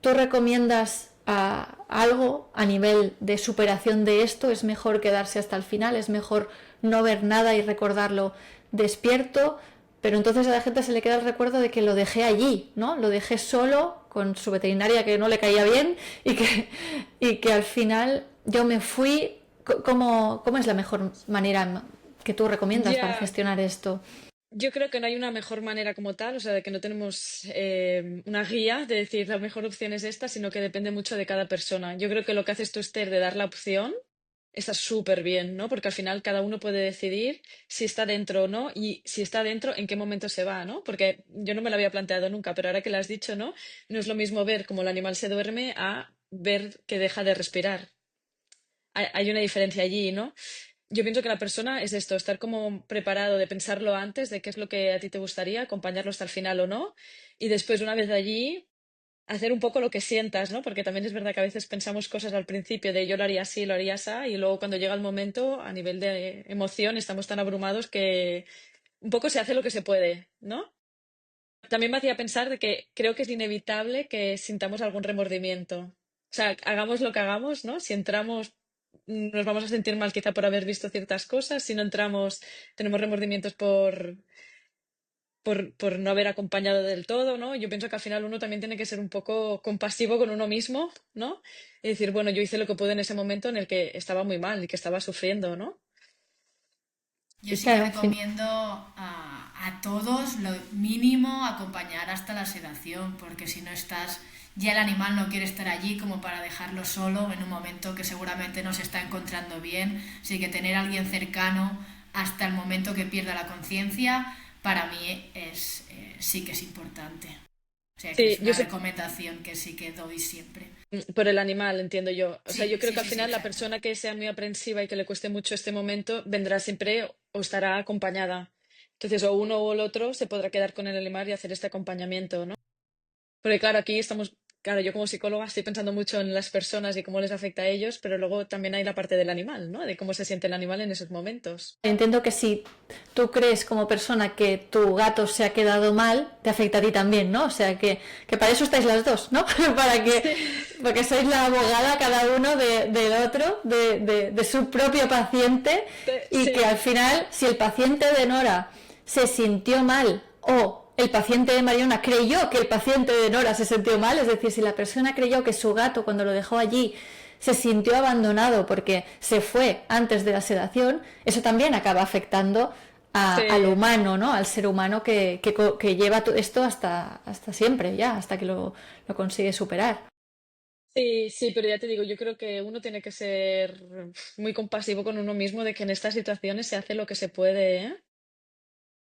¿Tú recomiendas algo a nivel de superación de esto? ¿Es mejor quedarse hasta el final? ¿Es mejor no ver nada y recordarlo despierto? Pero entonces a la gente se le queda el recuerdo de que lo dejé allí, ¿no? Lo dejé solo con su veterinaria que no le caía bien y que al final yo me fui. ¿Cómo es la mejor manera que tú recomiendas para ya, gestionar esto? yo creo que no hay una mejor manera como tal, o sea, de que no tenemos una guía de decir la mejor opción es esta, sino que depende mucho de cada persona. Yo creo que lo que haces tú, Esther, de dar la opción, está súper bien, ¿no? Porque al final cada uno puede decidir si está dentro o no y si está dentro, en qué momento se va, ¿no? Porque yo no me lo había planteado nunca, pero ahora que lo has dicho, ¿no? No es lo mismo ver cómo el animal se duerme a ver que deja de respirar. Hay una diferencia allí, ¿no? Yo pienso que la persona es esto, estar como preparado de pensarlo antes, de qué es lo que a ti te gustaría, acompañarlo hasta el final o no, y después, una vez de allí, hacer un poco lo que sientas, ¿no? Porque también es verdad que a veces pensamos cosas al principio de yo lo haría así, lo haría así, y luego cuando llega el momento, a nivel de emoción, estamos tan abrumados que un poco se hace lo que se puede, ¿no? También me hacía pensar de que creo que es inevitable que sintamos algún remordimiento. O sea, hagamos lo que hagamos, ¿no? Si entramos, nos vamos a sentir mal quizá por haber visto ciertas cosas. Si no entramos, tenemos remordimientos por no haber acompañado del todo, ¿no? Yo pienso que al final uno también tiene que ser un poco compasivo con uno mismo, ¿no? Y decir, bueno, yo hice lo que pude en ese momento en el que estaba muy mal y que estaba sufriendo, ¿no? Yo sí que Claro, fin. recomiendo a todos lo mínimo acompañar hasta la sedación, porque si no estás, ya el animal no quiere estar allí como para dejarlo solo en un momento que seguramente no se está encontrando bien. Así que tener a alguien cercano hasta el momento que pierda la conciencia, para mí sí que es importante. O sea que Sí, es yo una sé recomendación que sí que doy siempre. por el animal, entiendo yo. O sea, yo Sí, creo sí, que al sí, sí, final la exacto. persona que sea muy aprensiva y que le cueste mucho este momento vendrá siempre o estará acompañada. Entonces, o uno o el otro se podrá quedar con el animal y hacer este acompañamiento, ¿no? Porque claro, aquí estamos, claro, yo como psicóloga estoy pensando mucho en las personas y cómo les afecta a ellos, pero luego también hay la parte del animal, ¿no? De cómo se siente el animal en esos momentos. Entiendo que si tú crees como persona que tu gato se ha quedado mal, te afecta a ti también, ¿no? O sea que para eso estáis las dos, ¿no? Sí, Porque sois la abogada cada uno del otro, de su propio paciente, y que al sí, final, si el paciente de Nora se sintió mal o el paciente de Mariona creyó que el paciente de Nora se sintió mal, es decir, si la persona creyó que su gato cuando lo dejó allí se sintió abandonado porque se fue antes de la sedación, eso también acaba afectando al sí. humano, ¿no? Al ser humano que lleva esto hasta siempre, ya, hasta que lo consigue superar. Sí, sí, pero ya te digo, yo creo que uno tiene que ser muy compasivo con uno mismo de que en estas situaciones se hace lo que se puede, ¿eh?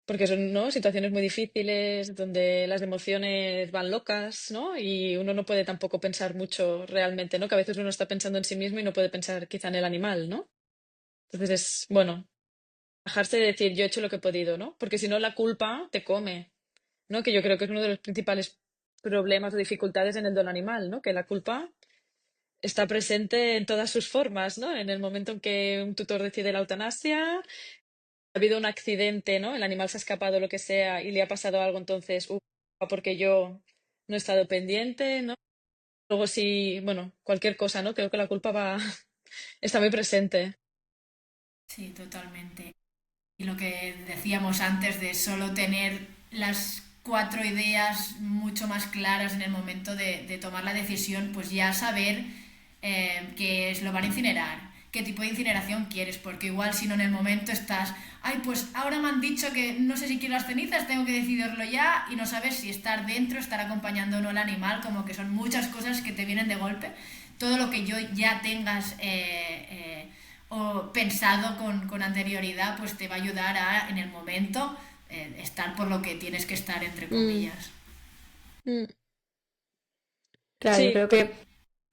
porque son, ¿no?, situaciones muy difíciles donde las emociones van locas, ¿no? Y uno no puede tampoco pensar mucho realmente, ¿no? Que a veces uno está pensando en sí mismo y no puede pensar quizá en el animal, ¿no? Entonces es, bueno, bajarse y decir, yo he hecho lo que he podido, ¿no? Porque si no, la culpa te come, ¿no? Que yo creo que es uno de los principales problemas o dificultades en el don animal, ¿no? Que la culpa está presente en todas sus formas, ¿no? En el momento en que un tutor decide la eutanasia, ha habido un accidente, ¿no? El animal se ha escapado, lo que sea, y le ha pasado algo, entonces, porque yo no he estado pendiente, ¿no? Luego sí, bueno, cualquier cosa, ¿no? Creo que la culpa va, está muy presente. Sí, totalmente. Y lo que decíamos antes de solo tener las cuatro ideas mucho más claras en el momento de tomar la decisión, pues ya saber que lo van a incinerar, qué tipo de incineración quieres, porque igual si no en el momento estás, ay, pues ahora me han dicho que no sé si quiero las cenizas, tengo que decidirlo ya y no sabes si estar dentro, estar acompañando o no al animal, como que son muchas cosas que te vienen de golpe. Todo lo que yo ya tengas o pensado con anterioridad, pues te va a ayudar a, en el momento, estar por lo que tienes que estar, entre Mm, comillas. mm. Claro, yo Sí, creo que...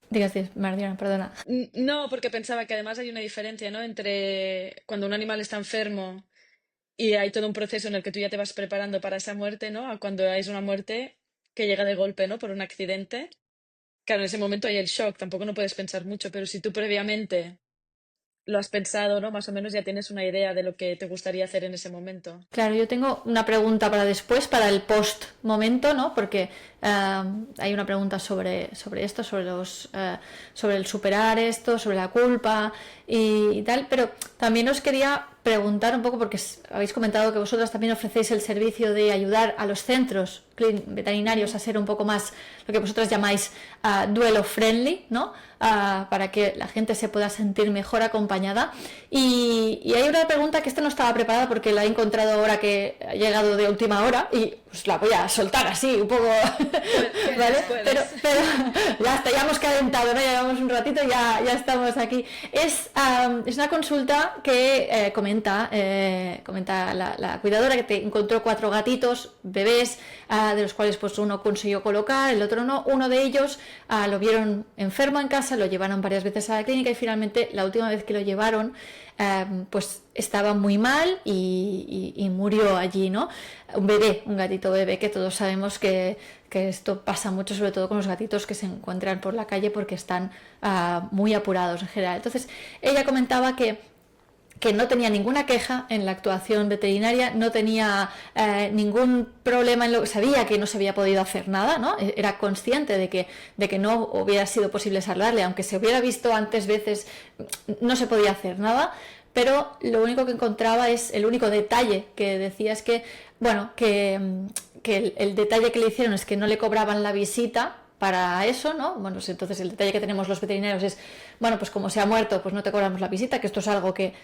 Digas, Mardiana, perdona. no, porque pensaba que además hay una diferencia, ¿no? Entre cuando un animal está enfermo y hay todo un proceso en el que tú ya te vas preparando para esa muerte, ¿no? A cuando es una muerte que llega de golpe, ¿no? Por un accidente. Claro, en ese momento hay el shock, tampoco no puedes pensar mucho, pero si tú previamente lo has pensado, ¿no? Más o menos ya tienes una idea de lo que te gustaría hacer en ese momento. Claro, yo tengo una pregunta para después, para el post momento, ¿no? Porque hay una pregunta sobre esto, sobre el superar esto, sobre la culpa y tal, pero también os quería preguntar un poco, porque habéis comentado que vosotras también ofrecéis el servicio de ayudar a los centros veterinarios Ujú. a ser un poco más lo que vosotras llamáis duelo friendly, ¿no? Para que la gente se pueda sentir mejor acompañada. Y hay una pregunta que esta no estaba preparada porque la he encontrado ahora que ha llegado de última hora y pues la voy a soltar así un poco, ¿vale? Puedes, puedes. Pero ya está, ya hemos calentado, ¿no? Ya llevamos un ratito, ya estamos aquí. Es una consulta que comenta la cuidadora que te encontró 4 gatitos, bebés, de los cuales pues uno consiguió colocar, el otro no. Uno de ellos lo vieron enfermo en casa, lo llevaron varias veces a la clínica y finalmente la última vez que lo llevaron pues estaba muy mal y murió allí, ¿no? Un bebé, un gatito bebé, que todos sabemos que esto pasa mucho, sobre todo con los gatitos que se encuentran por la calle porque están muy apurados en general. Entonces, ella comentaba que no tenía ninguna queja en la actuación veterinaria, no tenía ningún problema en lo que sabía que no se había podido hacer nada, ¿no? Era consciente de que no hubiera sido posible salvarle, aunque se hubiera visto antes veces, no se podía hacer nada, pero lo único que encontraba es, el único detalle que decía es que, bueno, que el detalle que le hicieron es que no le cobraban la visita para eso, ¿no? Bueno, pues entonces el detalle que tenemos los veterinarios es, bueno, pues como se ha muerto, pues no te cobramos la visita, que esto es algo que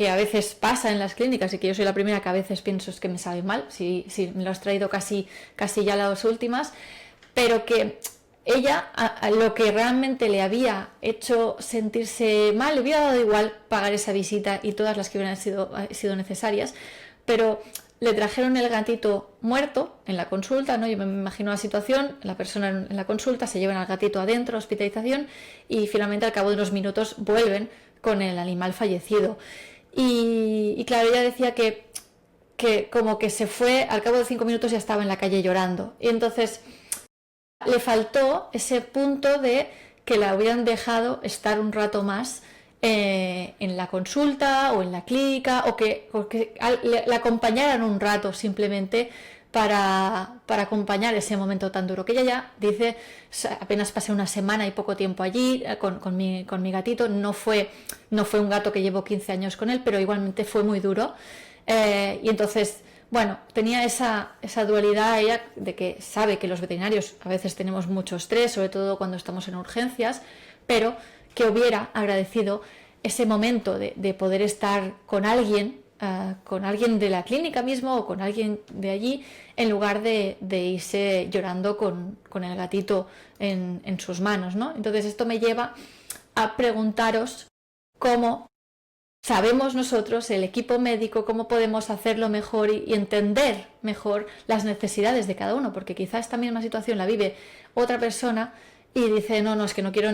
a veces pasa en las clínicas y que yo soy la primera que a veces pienso es que me sabe mal, si me lo has traído casi ya las últimas, pero que ella a lo que realmente le había hecho sentirse mal, le hubiera dado igual pagar esa visita y todas las que hubieran sido necesarias, pero le trajeron el gatito muerto en la consulta, ¿no? Yo me imagino la situación, la persona en la consulta, se llevan al gatito adentro, hospitalización, y finalmente al cabo de unos minutos vuelven con el animal fallecido. Y claro, ella decía que como que se fue, al cabo de 5 minutos ya estaba en la calle llorando. Y entonces le faltó ese punto de que la hubieran dejado estar un rato más en la consulta o en la clínica o que la acompañaran un rato simplemente para acompañar ese momento tan duro, que ella ya dice, apenas pasé una semana y poco tiempo allí con mi gatito, no fue un gato que llevo 15 años con él, pero igualmente fue muy duro, y entonces bueno, tenía esa dualidad ella de que sabe que los veterinarios a veces tenemos mucho estrés, sobre todo cuando estamos en urgencias, pero que hubiera agradecido ese momento de poder estar con alguien de la clínica mismo o con alguien de allí, en lugar de irse llorando con el gatito en sus manos, ¿no? Entonces esto me lleva a preguntaros cómo sabemos nosotros, el equipo médico, cómo podemos hacerlo mejor y entender mejor las necesidades de cada uno, porque quizá esta misma situación la vive otra persona y dice, no, no, es que no quiero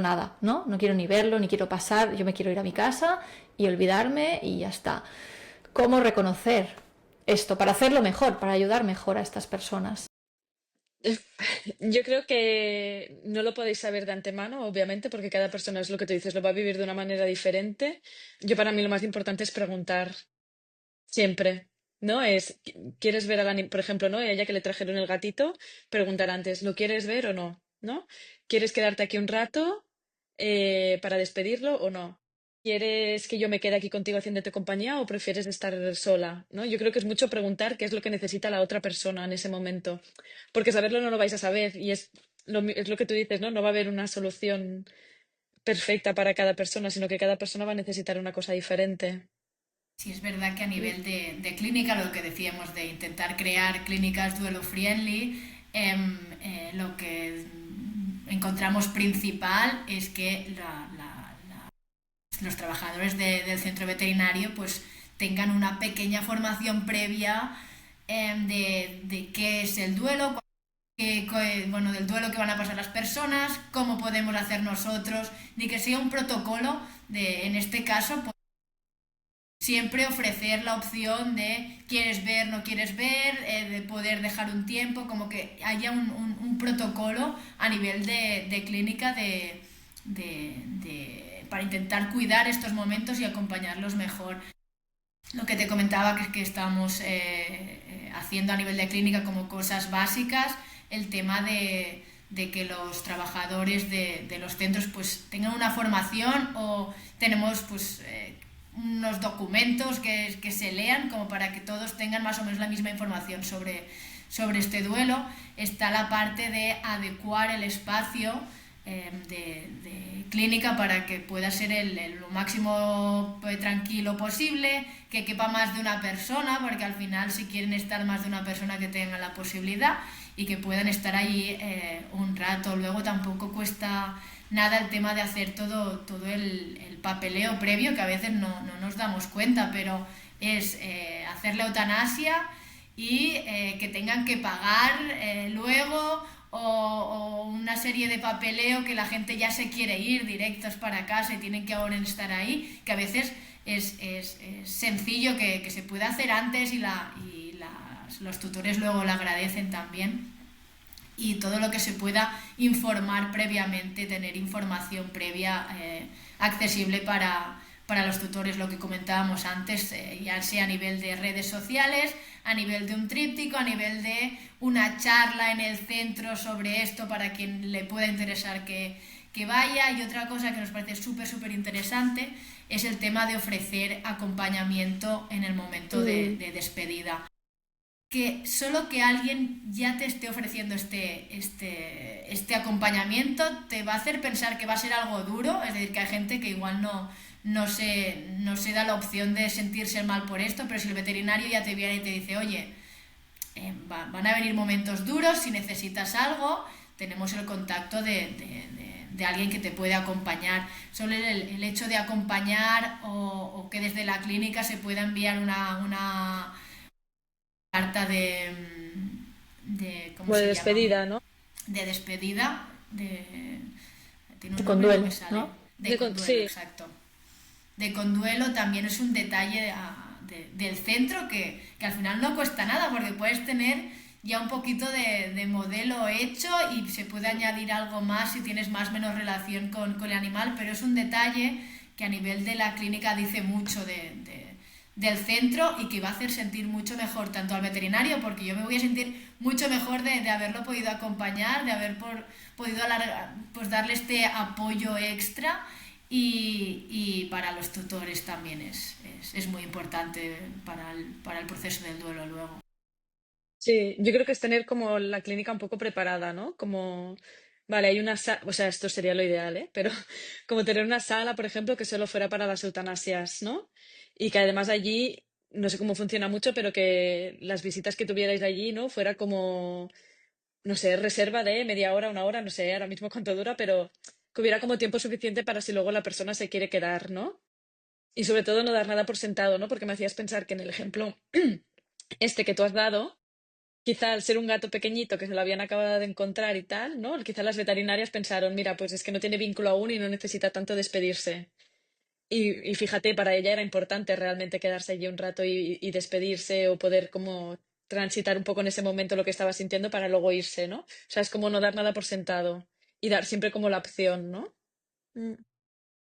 nada, ¿no? No quiero ni verlo, ni quiero pasar, yo me quiero ir a mi casa y olvidarme y ya está. ¿Cómo reconocer esto para hacerlo mejor, para ayudar mejor a estas personas? Yo creo que no lo podéis saber de antemano, obviamente, porque cada persona es lo que tú dices, lo va a vivir de una manera diferente. Yo para mí lo más importante es preguntar siempre, ¿no? ¿Quieres ver por ejemplo, ¿no? Ella que le trajeron el gatito, preguntar antes, ¿lo quieres ver o no? ¿No? ¿Quieres quedarte aquí un rato para despedirlo o no? ¿Quieres que yo me quede aquí contigo haciéndote compañía o prefieres estar sola? ¿No? Yo creo que es mucho preguntar qué es lo que necesita la otra persona en ese momento, porque saberlo no lo vais a saber y es lo que tú dices, ¿no? No va a haber una solución perfecta para cada persona, sino que cada persona va a necesitar una cosa diferente. Sí, es verdad que a nivel de clínica, lo que decíamos de intentar crear clínicas duelo friendly, lo que encontramos principal es que los trabajadores del centro veterinario pues tengan una pequeña formación previa de qué es el duelo, bueno, del duelo que van a pasar las personas, cómo podemos hacer nosotros, ni que sea un protocolo de, en este caso, siempre ofrecer la opción de quieres ver, no quieres ver, de poder dejar un tiempo, como que haya un protocolo a nivel de clínica para intentar cuidar estos momentos y acompañarlos mejor. Lo que te comentaba que estamos haciendo a nivel de clínica como cosas básicas, el tema de que los trabajadores de los centros pues tengan una formación o tenemos pues unos documentos que se lean como para que todos tengan más o menos la misma información sobre este duelo. Está la parte de adecuar el espacio de clínica para que pueda ser lo máximo tranquilo posible, que quepa más de una persona, porque al final si quieren estar más de una persona que tengan la posibilidad y que puedan estar allí un rato. Luego tampoco cuesta nada el tema de hacer todo el papeleo previo, que a veces no nos damos cuenta, pero es hacer la eutanasia y que tengan que pagar luego o una serie de papeleo que la gente ya se quiere ir directos para casa y tienen que ahora estar ahí, que a veces es sencillo que se pueda hacer antes los tutores luego lo agradecen también. Y todo lo que se pueda informar previamente, tener información previa accesible para los tutores, lo que comentábamos antes, ya sea a nivel de redes sociales, a nivel de un tríptico, a nivel de una charla en el centro sobre esto para quien le pueda interesar que vaya. Y otra cosa que nos parece súper interesante es el tema de ofrecer acompañamiento en el momento de despedida. Que solo que alguien ya te esté ofreciendo este acompañamiento te va a hacer pensar que va a ser algo duro, es decir, que hay gente que igual no se da la opción de sentirse mal por esto, pero si el veterinario ya te viene y te dice, oye, van a venir momentos duros, si necesitas algo, tenemos el contacto de alguien que te puede acompañar. Solo el hecho de acompañar o que desde la clínica se pueda enviar una carta ¿cómo O de se llama? despedida, ¿no? De despedida, tiene un Con nombre y no duelo, me sale, ¿no? de conduelo, Sí, exacto. De conduelo también es un detalle del centro que al final no cuesta nada porque puedes tener ya un poquito de modelo hecho y se puede añadir algo más si tienes más o menos relación con el animal, pero es un detalle que a nivel de la clínica dice mucho del centro y que va a hacer sentir mucho mejor tanto al veterinario, porque yo me voy a sentir mucho mejor de haberlo podido acompañar, de haber podido pues darle este apoyo extra y para los tutores también es muy importante para el proceso del duelo luego. sí, yo creo que es tener como la clínica un poco preparada, ¿no? Como, vale, hay una sala, o sea, esto sería lo ideal, ¿eh? Pero como tener una sala, por ejemplo, que solo fuera para las eutanasias, ¿no? Y que además allí, no sé cómo funciona mucho, pero que las visitas que tuvierais allí, ¿no? Fuera como, no sé, reserva de media hora, una hora, no sé ahora mismo cuánto dura, pero que hubiera como tiempo suficiente para si luego la persona se quiere quedar, ¿no? Y sobre todo no dar nada por sentado, ¿no? Porque me hacías pensar que en el ejemplo este que tú has dado, quizá al ser un gato pequeñito que se lo habían acabado de encontrar y tal, ¿no? Quizá las veterinarias pensaron, mira, pues es que no tiene vínculo aún y no necesita tanto despedirse. Y fíjate, para ella era importante realmente quedarse allí un rato y despedirse o poder como transitar un poco en ese momento lo que estaba sintiendo para luego irse, ¿no? O sea, es como no dar nada por sentado y dar siempre como la opción, ¿no? Mm.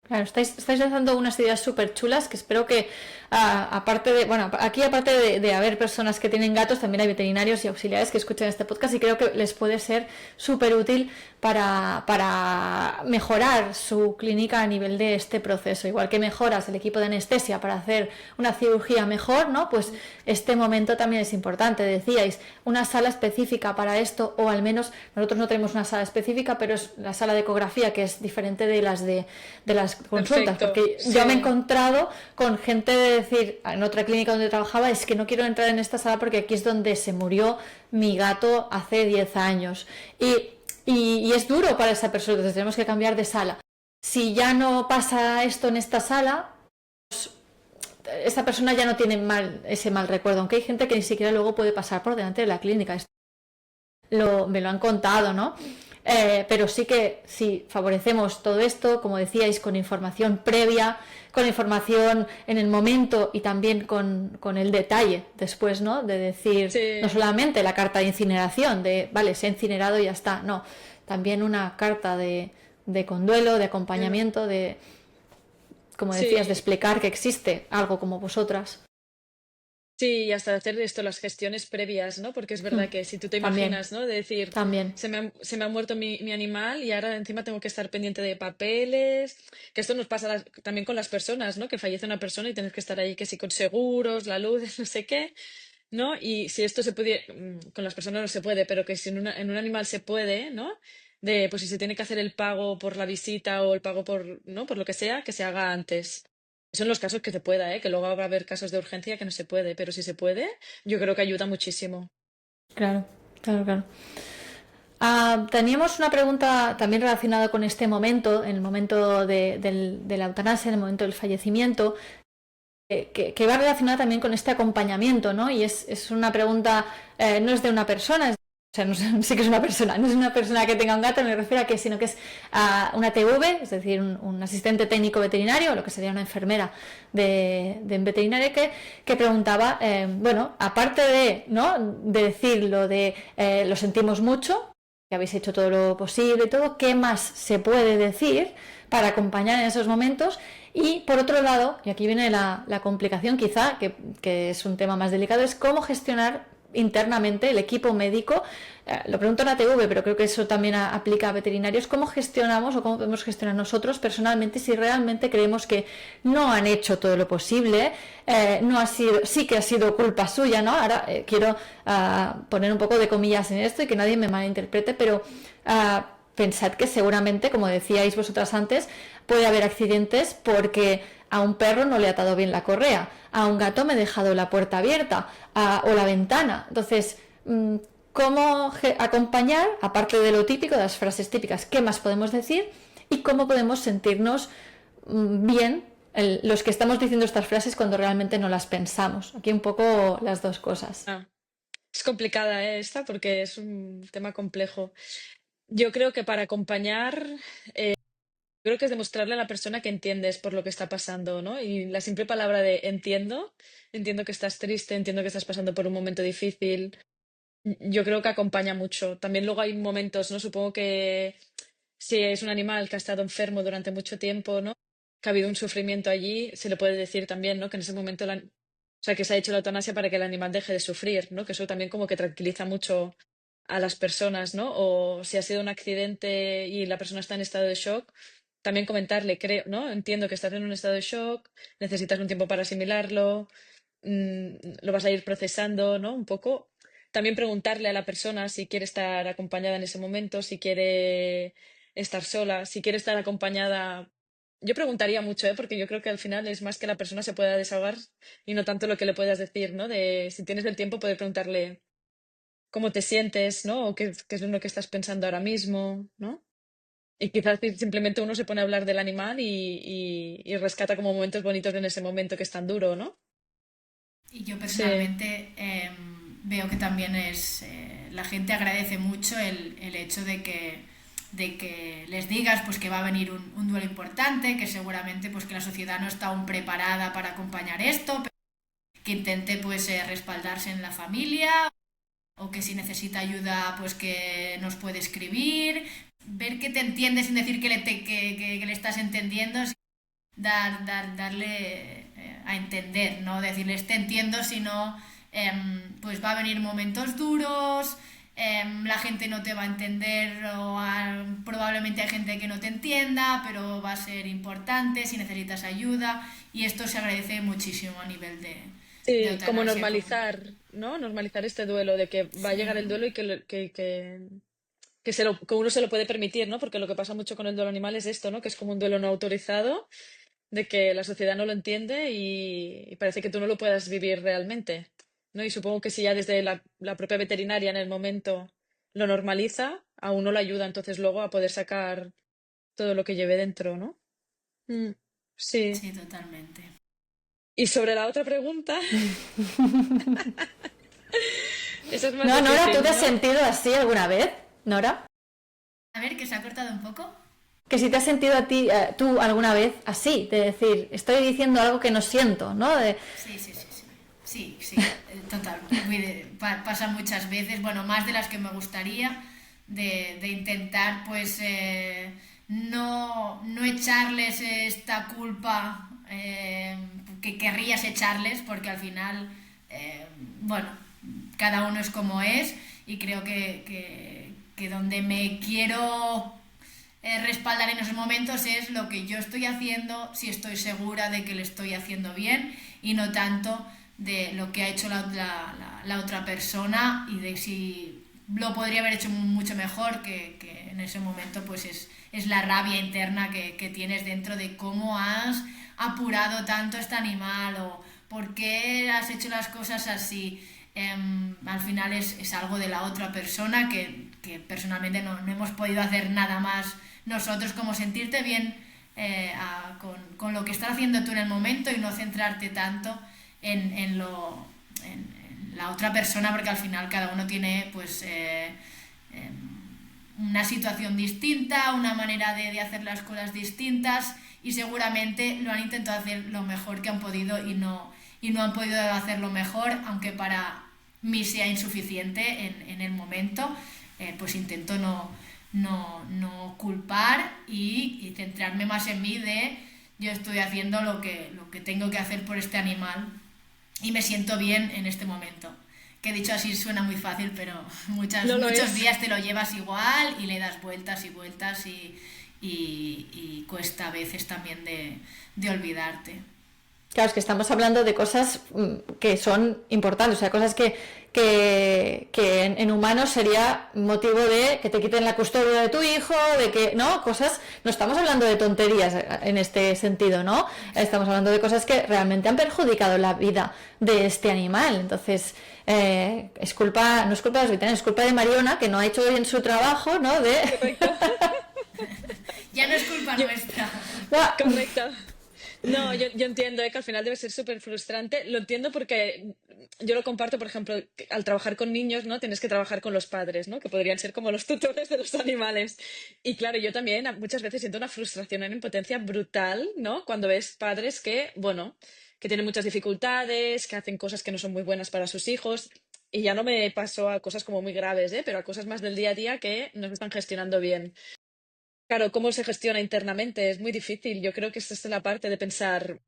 Claro, estáis lanzando unas ideas súper chulas que espero que, aparte de, bueno, aquí aparte de haber personas que tienen gatos, también hay veterinarios y auxiliares que escuchan este podcast y creo que les puede ser súper útil para mejorar su clínica a nivel de este proceso. Igual que mejoras el equipo de anestesia para hacer una cirugía mejor, ¿no? Pues este momento también es importante. Decíais, una sala específica para esto, o al menos nosotros no tenemos una sala específica, pero es la sala de ecografía, que es diferente de las consultas, Perfecto, porque yo me he sí, encontrado con gente de decir, en otra clínica donde trabajaba, es que no quiero entrar en esta sala porque aquí es donde se murió mi gato hace 10 años. Y es duro para esa persona, entonces tenemos que cambiar de sala. Si ya no pasa esto en esta sala, esta persona ya no tiene ese mal recuerdo, aunque hay gente que ni siquiera luego puede pasar por delante de la clínica. Me lo han contado, ¿no? Pero sí que si favorecemos todo esto, como decíais, con información previa, con información en el momento y también con el detalle después, ¿no? De decir, no sí, solamente la carta de incineración, de, vale, se ha incinerado y ya está, no, también una carta de conduelo, de acompañamiento, de, como decías, de sí. explicar que existe algo como vosotras. Sí, y hasta hacer esto, las gestiones previas, ¿no? Porque es verdad que si tú te También, imaginas, ¿no? De decir, también. se me ha muerto mi animal y ahora encima tengo que estar pendiente de papeles, que esto nos pasa también con las personas, ¿no? Que fallece una persona y tienes que estar ahí, que si con seguros, la luz, no sé qué, ¿no? Y si esto se pudiera, con las personas no se puede, pero que si en un animal se puede, ¿no? De, pues si se tiene que hacer el pago por la visita o el pago por, ¿no? Por lo que sea, que se haga antes. Son los casos que se pueda, ¿eh? Que luego va a haber casos de urgencia que no se puede, pero si se puede, yo creo que ayuda muchísimo. Claro, claro, claro. Teníamos una pregunta también relacionada con este momento, en el momento de la eutanasia, en el momento del fallecimiento, que va relacionada también con este acompañamiento, ¿no? Y es una pregunta, no es de una persona, o sea, no sí que es una persona, no es una persona que tenga un gato, no me refiero a que, sino que es una TV, es decir, un asistente técnico veterinario, lo que sería una enfermera de veterinaria, que preguntaba, bueno, aparte de, ¿no? De decir lo de lo sentimos mucho, que habéis hecho todo lo posible y todo, ¿qué más se puede decir para acompañar en esos momentos? Y por otro lado, y aquí viene la complicación quizá, que es un tema más delicado, es cómo gestionar internamente el equipo médico. Lo pregunto en ATV, pero creo que eso también aplica a veterinarios. ¿Cómo gestionamos o cómo podemos gestionar nosotros personalmente si realmente creemos que no han hecho todo lo posible? No ha sido, sí que ha sido culpa suya, ¿no? Ahora quiero poner un poco de comillas en esto y que nadie me malinterprete, pero pensad que seguramente, como decíais vosotras antes, puede haber accidentes porque a un perro no le ha atado bien la correa, a un gato me he dejado la puerta abierta o la ventana. Entonces, ¿cómo acompañar, aparte de lo típico, de las frases típicas, qué más podemos decir y cómo podemos sentirnos bien los que estamos diciendo estas frases cuando realmente no las pensamos? Aquí un poco las dos cosas. Ah, es complicada, esta porque es un tema complejo. Yo creo que para acompañar, creo que es demostrarle a la persona que entiendes por lo que está pasando, ¿no? Y la simple palabra de entiendo que estás triste, entiendo que estás pasando por un momento difícil, yo creo que acompaña mucho. También luego hay momentos, ¿no? Supongo que si es un animal que ha estado enfermo durante mucho tiempo, ¿no? Que ha habido un sufrimiento allí, se le puede decir también, ¿no? Que en ese momento, o sea, que se ha hecho la eutanasia para que el animal deje de sufrir, ¿no? Que eso también como que tranquiliza mucho a las personas, ¿no? O si ha sido un accidente y la persona está en estado de shock, también comentarle, creo, ¿no? Entiendo que estás en un estado de shock, necesitas un tiempo para asimilarlo, lo vas a ir procesando, ¿no? Un poco. También preguntarle a la persona si quiere estar acompañada en ese momento, si quiere estar sola, si quiere estar acompañada. Yo preguntaría mucho, ¿eh? Porque yo creo que al final es más que la persona se pueda desahogar y no tanto lo que le puedas decir, ¿no? De si tienes el tiempo, poder preguntarle cómo te sientes, ¿no? O qué es lo que estás pensando ahora mismo, ¿no? Y quizás simplemente uno se pone a hablar del animal y rescata como momentos bonitos en ese momento que es tan duro, ¿no? Y yo Sí, personalmente veo que también la gente agradece mucho el hecho de que les digas pues que va a venir un duelo importante, que seguramente pues que la sociedad no está aún preparada para acompañar esto, que intente pues respaldarse en la familia o que si necesita ayuda pues que nos puede escribir, ver que te entiende sin decir que le estás entendiendo, darle a entender, no decirles te entiendo, sino pues va a venir momentos duros, la gente no te va a entender probablemente hay gente que no te entienda, pero va a ser importante si necesitas ayuda y esto se agradece muchísimo a nivel de sí, como eutanasia. normalizar, ¿no? Normalizar este duelo, de que va a llegar el Sí, duelo y que uno se lo puede permitir, ¿no? Porque lo que pasa mucho con el duelo animal es esto, ¿no? Que es como un duelo no autorizado, de que la sociedad no lo entiende y parece que tú no lo puedas vivir realmente, ¿no? Y supongo que si ya desde la propia veterinaria en el momento lo normaliza, a uno lo ayuda entonces luego a poder sacar todo lo que lleve dentro, ¿no? Mm, sí. sí, totalmente. Y sobre la otra pregunta, esa es más No, Nora, ¿tú te difícil, has ¿no? sentido así alguna vez, Nora? A ver, que se ha cortado un poco. Que si te has sentido a ti, tú alguna vez así, de decir, estoy diciendo algo que no siento, ¿no? Sí, sí, sí, sí. Sí, sí, total. Pasa muchas veces, bueno, más de las que me gustaría, de intentar, pues, no echarles esta culpa que querrías echarles, porque al final, bueno, cada uno es como es, y creo que donde me quiero respaldar en esos momentos es lo que yo estoy haciendo, si estoy segura de que le estoy haciendo bien y no tanto de lo que ha hecho la otra persona y de si lo podría haber hecho mucho mejor, que en ese momento pues es la rabia interna que tienes dentro de cómo has apurado tanto este animal o por qué has hecho las cosas así. Al final es algo de la otra persona que personalmente no hemos podido hacer nada más nosotros, como sentirte bien con lo que estás haciendo tú en el momento y no centrarte tanto en la otra persona, porque al final cada uno tiene pues una situación distinta, una manera de hacer las cosas distintas y seguramente lo han intentado hacer lo mejor que han podido y no han podido hacerlo mejor, aunque para mí sea insuficiente en el momento, pues intento no culpar y centrarme más en mí de yo estoy haciendo lo que tengo que hacer por este animal y me siento bien en este momento. Que dicho así suena muy fácil, pero No lo muchos es. días te lo llevas igual y le das vueltas y vueltas y cuesta a veces también de olvidarte. Claro, es que estamos hablando de cosas que son importantes, o sea, cosas que en humanos sería motivo de que te quiten la custodia de tu hijo, de que, ¿no? Cosas, no estamos hablando de tonterías en este sentido, ¿no? Estamos Exacto. hablando de cosas que realmente han perjudicado la vida de este animal. Entonces, es culpa, no es culpa de los veterinarios, es culpa de Mariona, que no ha hecho bien su trabajo, ¿no? De... Correcto. Ya no es culpa Yo, nuestra. correcto. No, yo entiendo que al final debe ser súper frustrante. Lo entiendo porque yo lo comparto, por ejemplo, que al trabajar con niños, ¿no? Tienes que trabajar con los padres, ¿no? Que podrían ser como los tutores de los animales. Y claro, yo también muchas veces siento una frustración en impotencia brutal, ¿no? Cuando ves padres que, bueno, que tienen muchas dificultades, que hacen cosas que no son muy buenas para sus hijos. Y ya no me paso a cosas como muy graves, ¿eh? Pero a cosas más del día a día que no se están gestionando bien. Claro, ¿cómo se gestiona internamente? Es muy difícil. Yo creo que esta es la parte de pensar,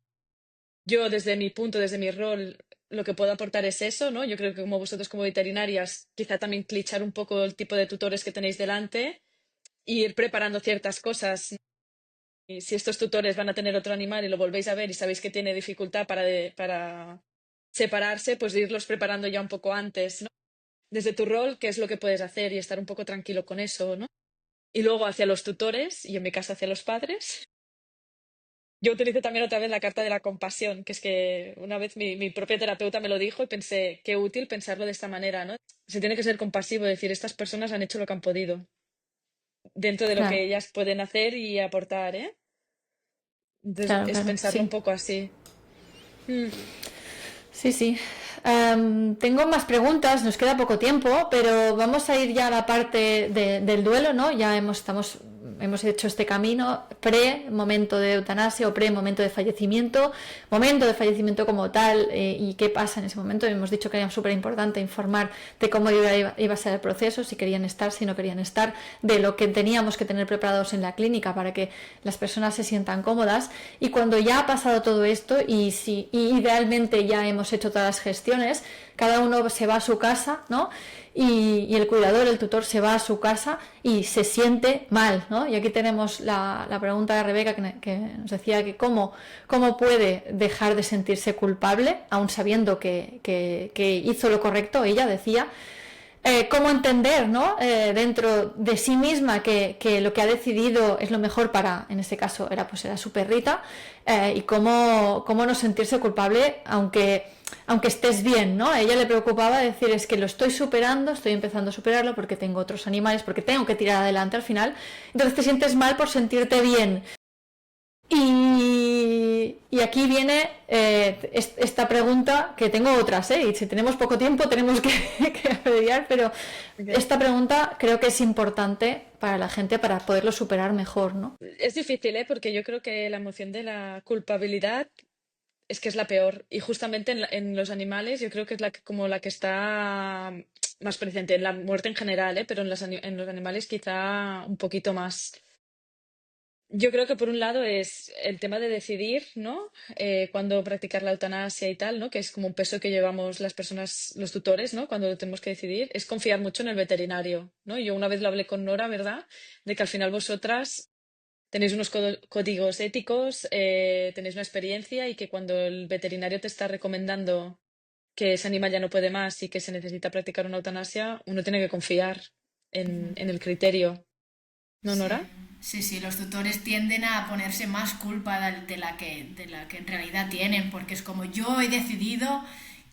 yo desde mi punto, desde mi rol, lo que puedo aportar es eso, ¿no? Yo creo que como vosotros como veterinarias, quizá también clichar un poco el tipo de tutores que tenéis delante e ir preparando ciertas cosas. Y si estos tutores van a tener otro animal y lo volvéis a ver y sabéis que tiene dificultad para separarse, pues irlos preparando ya un poco antes, ¿no? Desde tu rol, ¿qué es lo que puedes hacer y estar un poco tranquilo con eso, ¿no? Y luego hacia los tutores, y en mi caso hacia los padres. Yo utilicé también otra vez la carta de la compasión, que es que una vez mi propia terapeuta me lo dijo y pensé, qué útil pensarlo de esta manera, ¿no? Se tiene que ser compasivo, decir, estas personas han hecho lo que han podido. dentro de lo que Claro, ellas pueden hacer y aportar, ¿eh? Entonces, claro, es claro, pensarlo un sí. poco así. Mm, Sí, sí. Tengo más preguntas, nos queda poco tiempo, pero vamos a ir ya a la parte del duelo, ¿no? Ya hemos hecho este camino pre-momento de eutanasia o pre-momento de fallecimiento, momento de fallecimiento como tal y qué pasa en ese momento. Hemos dicho que era súper importante informar de cómo iba a ser el proceso, si querían estar, si no querían estar, de lo que teníamos que tener preparados en la clínica para que las personas se sientan cómodas. Y cuando ya ha pasado todo esto y idealmente ya hemos hecho todas las gestiones, cada uno se va a su casa, ¿no? Y el cuidador, el tutor se va a su casa y se siente mal, ¿no? Y aquí tenemos la pregunta de Rebeca que nos decía que cómo puede dejar de sentirse culpable, aun sabiendo que hizo lo correcto. Ella decía cómo entender, ¿no? Dentro de sí misma que lo que ha decidido es lo mejor para, en este caso era su perrita, y cómo no sentirse culpable aunque estés bien, ¿no? A ella le preocupaba decir, es que lo estoy superando, estoy empezando a superarlo porque tengo otros animales, porque tengo que tirar adelante al final, entonces te sientes mal por sentirte bien. Y aquí viene esta pregunta, que tengo otras, y si tenemos poco tiempo tenemos que abreviar, pero ok. esta pregunta creo que es importante para la gente para poderlo superar mejor, ¿no? Es difícil, ¿eh? Porque yo creo que la emoción de la culpabilidad es que es la peor. Y justamente en los animales yo creo que es como la que está más presente, en la muerte en general, ¿eh? Pero en los animales quizá un poquito más. Yo creo que por un lado es el tema de decidir, ¿no? Cuándo practicar la eutanasia y tal, ¿no? Que es como un peso que llevamos las personas, los tutores, ¿no? Cuando lo tenemos que decidir, es confiar mucho en el veterinario, ¿no? Yo una vez lo hablé con Nora, ¿verdad? De que al final vosotras tenéis unos códigos éticos, tenéis una experiencia y que cuando el veterinario te está recomendando que ese animal ya no puede más y que se necesita practicar una eutanasia, uno tiene que confiar en el criterio, ¿no, Sí, Nora? sí, sí, los tutores tienden a ponerse más culpa de la que en realidad tienen, porque es como yo he decidido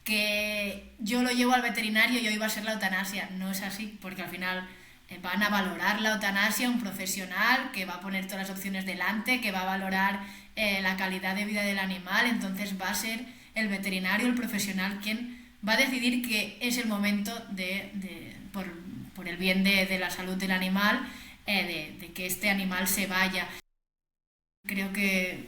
que yo lo llevo al veterinario y hoy va a ser la eutanasia. No es así, porque al final van a valorar la eutanasia un profesional que va a poner todas las opciones delante, que va a valorar la calidad de vida del animal, entonces va a ser el veterinario, el profesional, quien va a decidir que es el momento por el bien de la salud del animal, de que este animal se vaya. Creo que,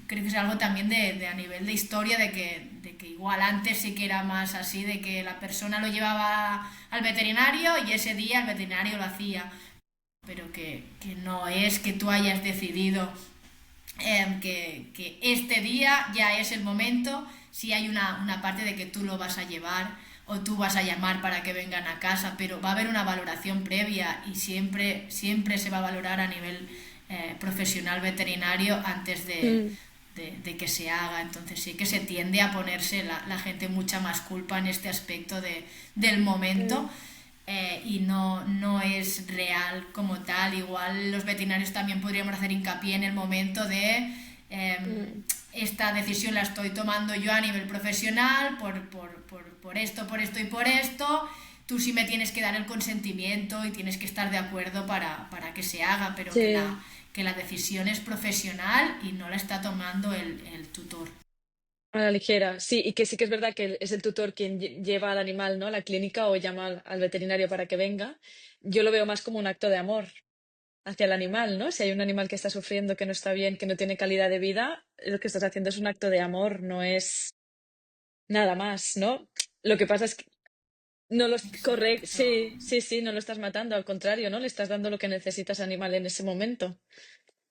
creo que es algo también a nivel de historia, de que igual antes sí que era más así, de que la persona lo llevaba al veterinario y ese día el veterinario lo hacía, pero que no es que tú hayas decidido que este día ya es el momento, si hay una parte de que tú lo vas a llevar o tú vas a llamar para que vengan a casa, pero va a haber una valoración previa y siempre se va a valorar a nivel profesional veterinario antes Mm, de que se haga. Entonces sí que se tiende a ponerse la gente mucha más culpa en este aspecto del momento, mm, y no es real como tal. Igual los veterinarios también podríamos hacer hincapié en el momento de mm. esta decisión la estoy tomando yo a nivel profesional por esto y por esto. Tú sí me tienes que dar el consentimiento y tienes que estar de acuerdo para que se haga, pero Sí, que la decisión es profesional y no la está tomando el tutor. a la ligera. Sí, y que sí que es verdad que es el tutor quien lleva al animal, ¿no? A la clínica o llama al veterinario para que venga. Yo lo veo más como un acto de amor hacia el animal, ¿no? Si hay un animal que está sufriendo, que no está bien, que no tiene calidad de vida, lo que estás haciendo es un acto de amor, no es nada más, ¿no? Lo que pasa es que no lo correcto, Exacto. sí, sí, sí, no lo estás matando, al contrario, ¿no? Le estás dando lo que necesita ese animal en ese momento,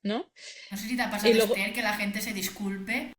¿no? No sé si te ha Y pasado, luego, Esther, que la gente se disculpe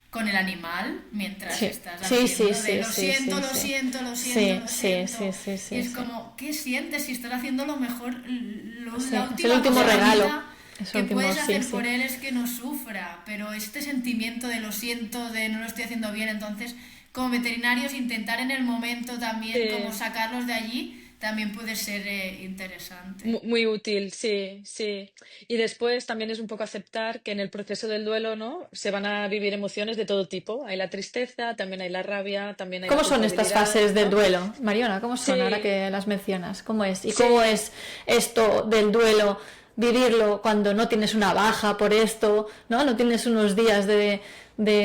con el animal mientras Sí, estás sí, sí, haciendo de sí, lo sí, siento, sí, lo sí. siento, lo siento, Sí, lo sí, sí, siento. sí, Y sí, es sí. como, ¿qué sientes si estás haciendo lo mejor? La Sí, es el última último cosa en la regalo. vida Es el que último, puedes sí, hacer por sí. él es que no sufra, pero este sentimiento de lo siento, de no lo estoy haciendo bien, entonces como veterinarios intentar en el momento también como sí, sacarlos de allí también puede ser interesante. Muy útil, sí, sí. Y después también es un poco aceptar que en el proceso del duelo, ¿no? Se van a vivir emociones de todo tipo. Hay la tristeza, también hay la rabia, también hay la ¿Cómo son estas culpabilidad, fases del ¿no? duelo? Mariona, ¿cómo son ahora Sí, que las mencionas? ¿Cómo es? ¿Y cómo sí. es esto del duelo, vivirlo cuando no tienes una baja por esto, ¿no? No tienes unos días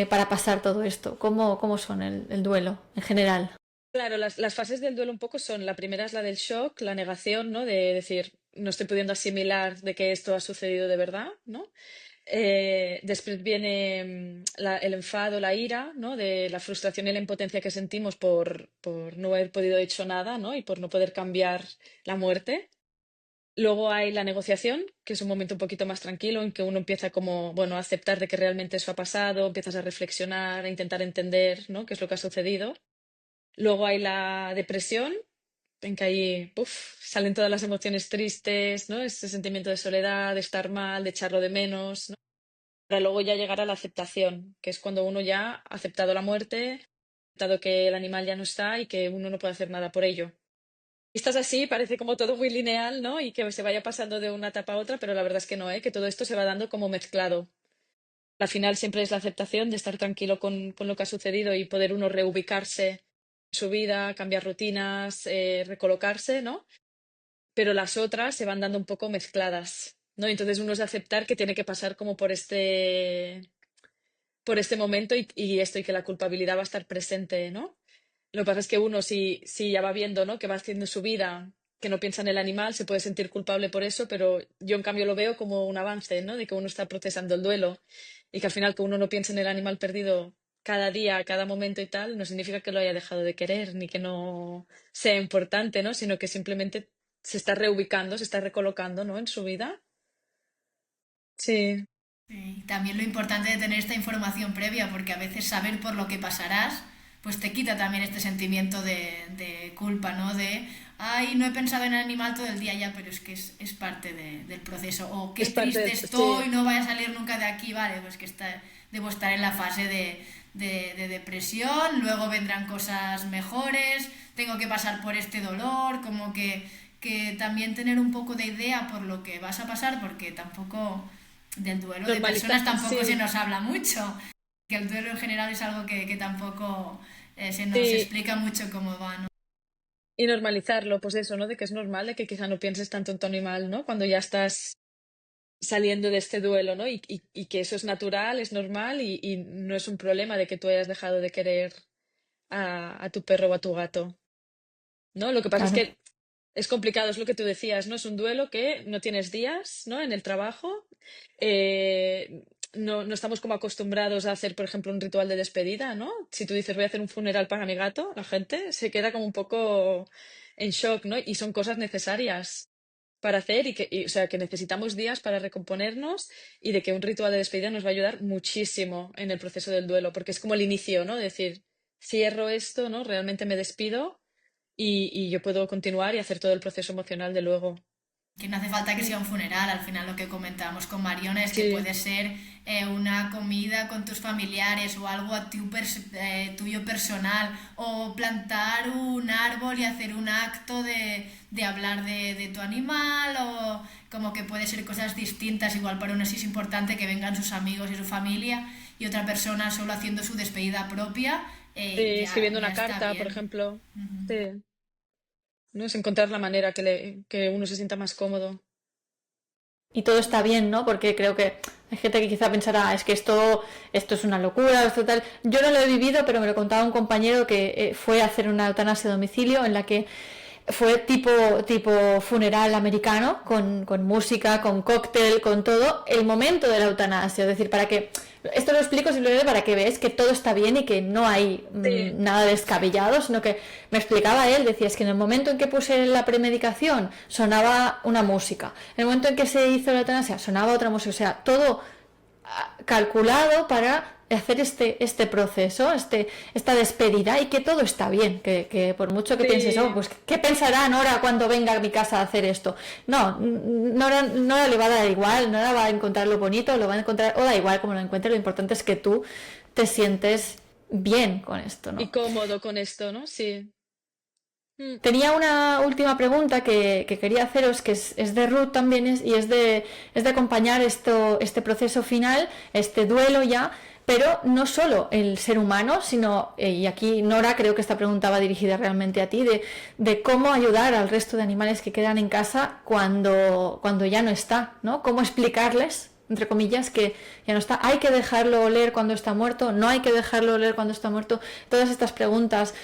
para pasar todo esto. ¿Cómo son el duelo en general? Claro, las fases del duelo un poco son, la primera es la del shock, la negación, ¿no? De decir, no estoy pudiendo asimilar de que esto ha sucedido de verdad, ¿no? Después viene el enfado, la ira, ¿no? De la frustración y la impotencia que sentimos por no haber podido hecho nada, ¿no? Y por no poder cambiar la muerte. Luego hay la negociación, que es un momento un poquito más tranquilo en que uno empieza como, bueno, a aceptar de que realmente eso ha pasado, empiezas a reflexionar, a intentar entender, ¿no? qué es lo que ha sucedido. Luego hay la depresión, en que ahí salen todas las emociones tristes, ¿no? Ese sentimiento de soledad, de estar mal, de echarlo de menos, ¿no? Para luego ya llegar a la aceptación, que es cuando uno ya ha aceptado la muerte, ha aceptado que el animal ya no está y que uno no puede hacer nada por ello. Vistas así, parece como todo muy lineal, ¿no? Y que se vaya pasando de una etapa a otra, pero la verdad es que no, ¿eh? Que todo esto se va dando como mezclado. Al final siempre es la aceptación de estar tranquilo con lo que ha sucedido y poder uno reubicarse en su vida, cambiar rutinas, recolocarse, ¿no? Pero las otras se van dando un poco mezcladas, ¿no? Entonces uno es de aceptar que tiene que pasar como por este momento y esto y que la culpabilidad va a estar presente, ¿no? Lo que pasa es que uno, si ya va viendo, ¿no? que va haciendo su vida, que no piensa en el animal, se puede sentir culpable por eso, pero yo en cambio lo veo como un avance, ¿no? De que uno está procesando el duelo y que al final que uno no piense en el animal perdido cada día, cada momento y tal, no significa que lo haya dejado de querer ni que no sea importante, ¿no? Sino que simplemente se está reubicando, se está recolocando, ¿no? En su vida. Sí, Sí, también lo importante de tener esta información previa, porque a veces saber por lo que pasarás, pues te quita también este sentimiento de culpa, ¿no? De, ay, no he pensado en el animal todo el día ya, pero es que es parte del proceso. O qué es parte triste del... estoy, Sí, no voy a salir nunca de aquí, vale, pues que debo estar en la fase de depresión, luego vendrán cosas mejores, tengo que pasar por este dolor, como que también tener un poco de idea por lo que vas a pasar, porque tampoco del duelo de personas normalizar, tampoco se sí, nos habla mucho, que el duelo en general es algo que tampoco se nos sí. explica mucho cómo va, ¿no? Y normalizarlo, pues eso, ¿no? De que es normal, de que quizá no pienses tanto en tu animal, ¿no? Cuando ya estás saliendo de este duelo, ¿no? Y que eso es natural, es normal y no es un problema de que tú hayas dejado de querer a tu perro o a tu gato, ¿no? Lo que pasa es Claro. que es complicado, es lo que tú decías, ¿no? Es un duelo que no tienes días, ¿no? En el trabajo. No estamos como acostumbrados a hacer, por ejemplo, un ritual de despedida, ¿no? Si tú dices voy a hacer un funeral para mi gato, la gente se queda como un poco en shock, ¿no? Y son cosas necesarias para hacer o sea, que necesitamos días para recomponernos y de que un ritual de despedida nos va a ayudar muchísimo en el proceso del duelo, porque es como el inicio, ¿no? Decir, cierro esto, ¿no? Realmente me despido y yo puedo continuar y hacer todo el proceso emocional de luego. Que no hace falta que Mm. sea un funeral, al final lo que comentábamos con Mariona es que Sí, puede ser una comida con tus familiares o algo tuyo personal o plantar un árbol y hacer un acto de hablar de tu animal o como que puede ser cosas distintas, igual para uno sí es importante que vengan sus amigos y su familia y otra persona solo haciendo su despedida propia, sí, ya, escribiendo ya una está carta, por bien. ejemplo. Ujú. Sí, ¿no? Es encontrar la manera que uno se sienta más cómodo. Y todo está bien, ¿no? Porque creo que hay gente que quizá pensará, es que esto es una locura, esto tal. Yo no lo he vivido, pero me lo contaba un compañero que fue a hacer una eutanasia a domicilio en la que fue tipo funeral americano, con música, con cóctel, con todo, el momento de la eutanasia. Es decir, para que. Esto lo explico simplemente para que veas que todo está bien y que no hay Sí, nada descabellado, sino que me explicaba él, decía, es que en el momento en que puse la premedicación sonaba una música, en el momento en que se hizo la eutanasia sonaba otra música, o sea, todo calculado para hacer este proceso, esta despedida y que todo está bien, que por mucho que pienses, oh, sí, pues ¿qué pensará Nora cuando venga a mi casa a hacer esto? No, Nora le va a dar igual, Nora va a encontrar lo bonito, lo va a encontrar, o da igual como lo encuentre, lo importante es que tú te sientes bien con esto, y ¿no? cómodo con esto, ¿no? Sí, Tenía una última pregunta que quería haceros, que es de Ruth también, y es de acompañar este proceso final, este duelo ya, pero no solo el ser humano, sino, y aquí Nora, creo que esta pregunta va dirigida realmente a ti, de cómo ayudar al resto de animales que quedan en casa cuando ya no está, ¿no? Cómo explicarles, entre comillas, que ya no está. Hay que dejarlo oler cuando está muerto, no hay que dejarlo oler cuando está muerto. Todas estas preguntas,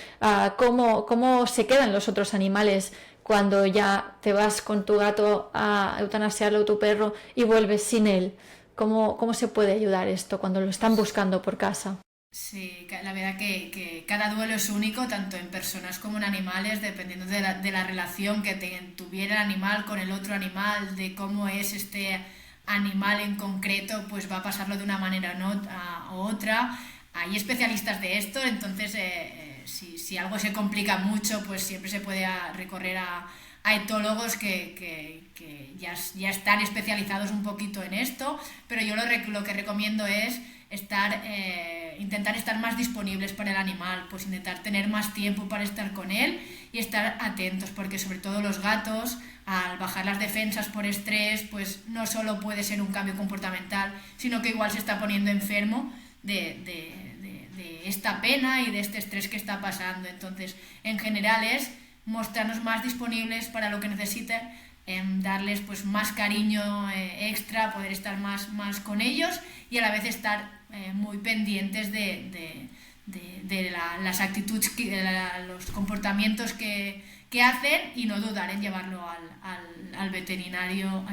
cómo se quedan los otros animales cuando ya te vas con tu gato a eutanasiarlo o tu perro y vuelves sin él. ¿Cómo se puede ayudar esto cuando lo están buscando por casa? Sí, la verdad que cada duelo es único, tanto en personas como en animales, dependiendo de la relación que tuviera el animal con el otro animal, de cómo es este animal en concreto, pues va a pasarlo de una manera u otra. Hay especialistas de esto, entonces si algo se complica mucho, pues siempre se puede recurrir a etólogos que ya están especializados un poquito en esto, pero yo lo que recomiendo es intentar estar más disponibles para el animal, pues intentar tener más tiempo para estar con él y estar atentos, porque sobre todo los gatos, al bajar las defensas por estrés, pues no solo puede ser un cambio comportamental, sino que igual se está poniendo enfermo de esta pena y de este estrés que está pasando. Entonces, en general es mostrarnos más disponibles para lo que necesiten, darles pues más cariño extra, poder estar más con ellos y a la vez estar muy pendientes de las actitudes, los comportamientos que hacen, y no dudar en llevarlo al veterinario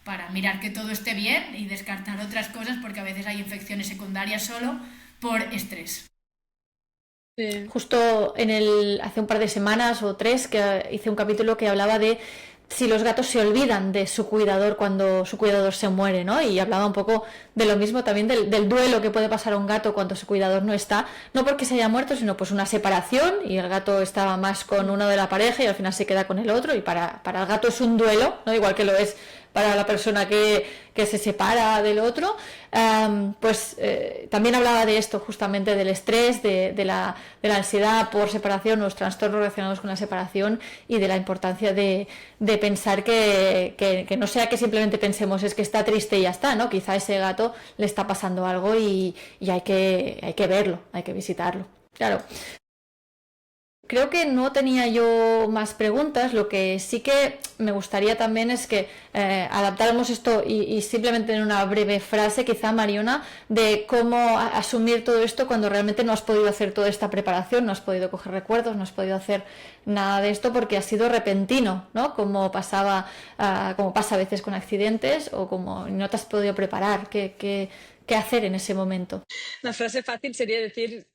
para mirar que todo esté bien y descartar otras cosas, porque a veces hay infecciones secundarias solo por estrés. Sí. Justo hace un par de semanas o 3 que hice un capítulo que hablaba de si los gatos se olvidan de su cuidador cuando su cuidador se muere, ¿no? Y hablaba un poco de lo mismo también del duelo que puede pasar a un gato cuando su cuidador no está, no porque se haya muerto, sino pues una separación y el gato estaba más con uno de la pareja y al final se queda con el otro, y para el gato es un duelo, ¿no? Igual que lo es para la persona que se separa del otro. También hablaba de esto, justamente del estrés, de la ansiedad por separación, los trastornos relacionados con la separación, y de la importancia de pensar que no sea que simplemente pensemos es que está triste y ya está, ¿no? Quizá a ese gato le está pasando algo y hay que verlo, hay que visitarlo. Claro. Creo que no tenía yo más preguntas. Lo que sí que me gustaría también es que adaptáramos esto y simplemente en una breve frase, quizá, Mariona, de cómo asumir todo esto cuando realmente no has podido hacer toda esta preparación, no has podido coger recuerdos, no has podido hacer nada de esto porque ha sido repentino, ¿no? Como pasa a veces con accidentes, o como no te has podido preparar. ¿Qué hacer en ese momento? La frase fácil sería decir: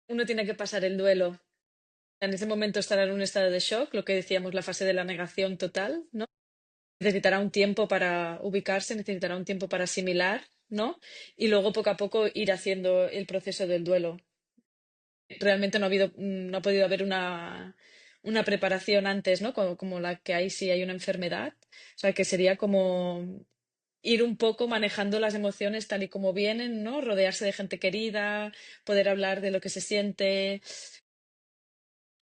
uno tiene que pasar el duelo. En ese momento estará en un estado de shock, lo que decíamos, la fase de la negación total, ¿no? Necesitará un tiempo para ubicarse, necesitará un tiempo para asimilar, ¿no? Y luego poco a poco ir haciendo el proceso del duelo. Realmente no ha podido haber una preparación antes, ¿no? Como la que hay si hay una enfermedad. O sea, que sería como ir un poco manejando las emociones tal y como vienen, ¿no? Rodearse de gente querida, poder hablar de lo que se siente,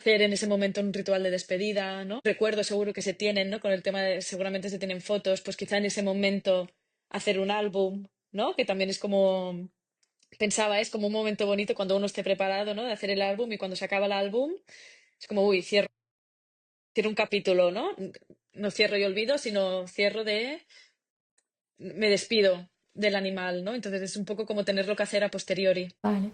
hacer en ese momento un ritual de despedida, ¿no? Recuerdos seguro que se tienen, ¿no? Con el tema de seguramente se tienen fotos, pues quizá en ese momento hacer un álbum, ¿no? Que también es como, pensaba, es como un momento bonito cuando uno esté preparado, ¿no? De hacer el álbum, y cuando se acaba el álbum es como, uy, cierro un capítulo, ¿no? No cierro y olvido, sino me despido del animal, ¿no? Entonces es un poco como tenerlo que hacer a posteriori. Vale.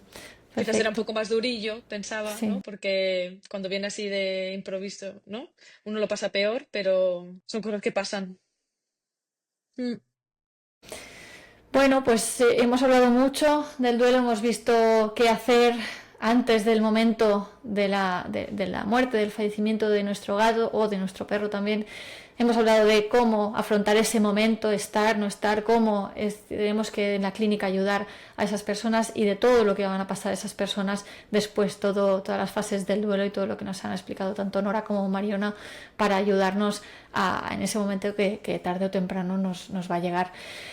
Quizás era un Perfecto. poco más durillo, pensaba, Sí. ¿no? Porque cuando viene así de improviso, ¿no? Uno lo pasa peor, pero son cosas que pasan. Bueno, pues hemos hablado mucho del duelo, hemos visto qué hacer antes del momento de la muerte, del fallecimiento de nuestro gato o de nuestro perro también. Hemos hablado de cómo afrontar ese momento, estar, no estar, cómo tenemos que en la clínica ayudar a esas personas, y de todo lo que van a pasar esas personas después, todas las fases del duelo y todo lo que nos han explicado tanto Nora como Mariona, para ayudarnos en ese momento que tarde o temprano nos va a llegar.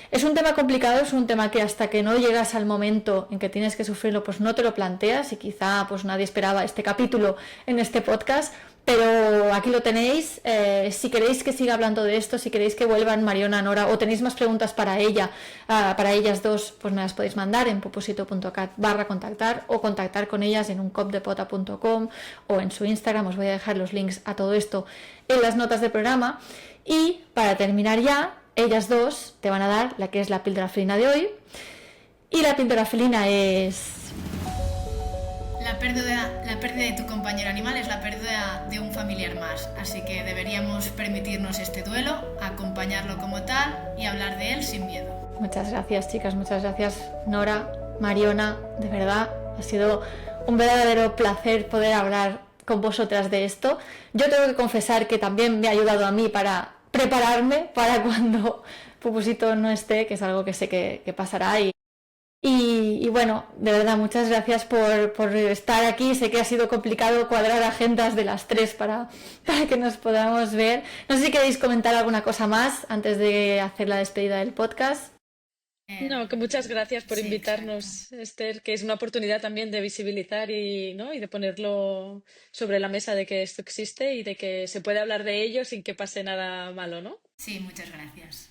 Es un tema complicado, es un tema que hasta que no llegas al momento en que tienes que sufrirlo, pues no te lo planteas, y quizá pues nadie esperaba este capítulo en este podcast, Pero aquí lo tenéis. Si queréis que siga hablando de esto, si queréis que vuelvan Mariona, Nora, o tenéis más preguntas para ellas dos, pues me las podéis mandar en pupusito.cat/contactar o contactar con ellas en uncopdepota.com o en su Instagram. Os voy a dejar los links a todo esto en las notas del programa. Y para terminar ya, ellas dos te van a dar la que es la píldora felina de hoy. Y la píldora felina es... La pérdida de tu compañero animal es la pérdida de un familiar más, así que deberíamos permitirnos este duelo, acompañarlo como tal y hablar de él sin miedo. Muchas gracias, chicas, muchas gracias, Nora, Mariona, de verdad, ha sido un verdadero placer poder hablar con vosotras de esto. Yo tengo que confesar que también me ha ayudado a mí para prepararme para cuando Pupusito no esté, que es algo que sé que pasará. Y bueno, de verdad, muchas gracias por estar aquí. Sé que ha sido complicado cuadrar agendas de las tres para que nos podamos ver. No sé si queréis comentar alguna cosa más antes de hacer la despedida del podcast. No, que muchas gracias por Sí, invitarnos, exacto. Esther, que es una oportunidad también de visibilizar y, ¿no? y de ponerlo sobre la mesa de que esto existe y de que se puede hablar de ello sin que pase nada malo, ¿no? Sí, muchas gracias.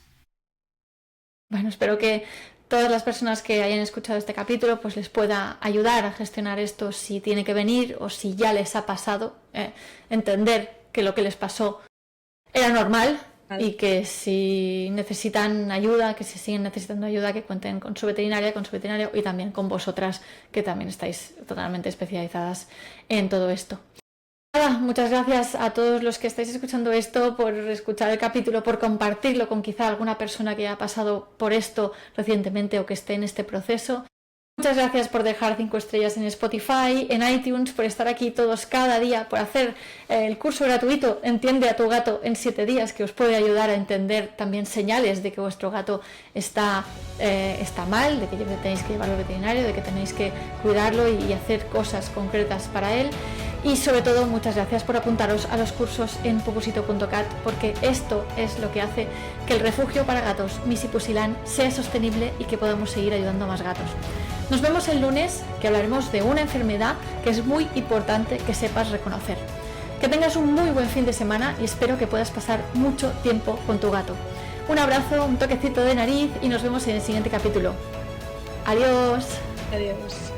Bueno, espero que todas las personas que hayan escuchado este capítulo pues les pueda ayudar a gestionar esto si tiene que venir o si ya les ha pasado, entender que lo que les pasó era normal y que si necesitan ayuda, que si siguen necesitando ayuda, que cuenten con su veterinaria, con su veterinario y también con vosotras, que también estáis totalmente especializadas en todo esto. Nada, muchas gracias a todos los que estáis escuchando esto, por escuchar el capítulo, por compartirlo con quizá alguna persona que haya pasado por esto recientemente o que esté en este proceso. Muchas gracias por dejar 5 estrellas en Spotify, en iTunes, por estar aquí todos cada día, por hacer el curso gratuito Entiende a tu gato en 7 días, que os puede ayudar a entender también señales de que vuestro gato está mal, de que tenéis que llevarlo al veterinario, de que tenéis que cuidarlo y hacer cosas concretas para él. Y sobre todo, muchas gracias por apuntaros a los cursos en pupusito.cat, porque esto es lo que hace que el refugio para gatos Missy Pusilán sea sostenible y que podamos seguir ayudando a más gatos. Nos vemos el lunes, que hablaremos de una enfermedad que es muy importante que sepas reconocer. Que tengas un muy buen fin de semana y espero que puedas pasar mucho tiempo con tu gato. Un abrazo, un toquecito de nariz y nos vemos en el siguiente capítulo. Adiós. Adiós.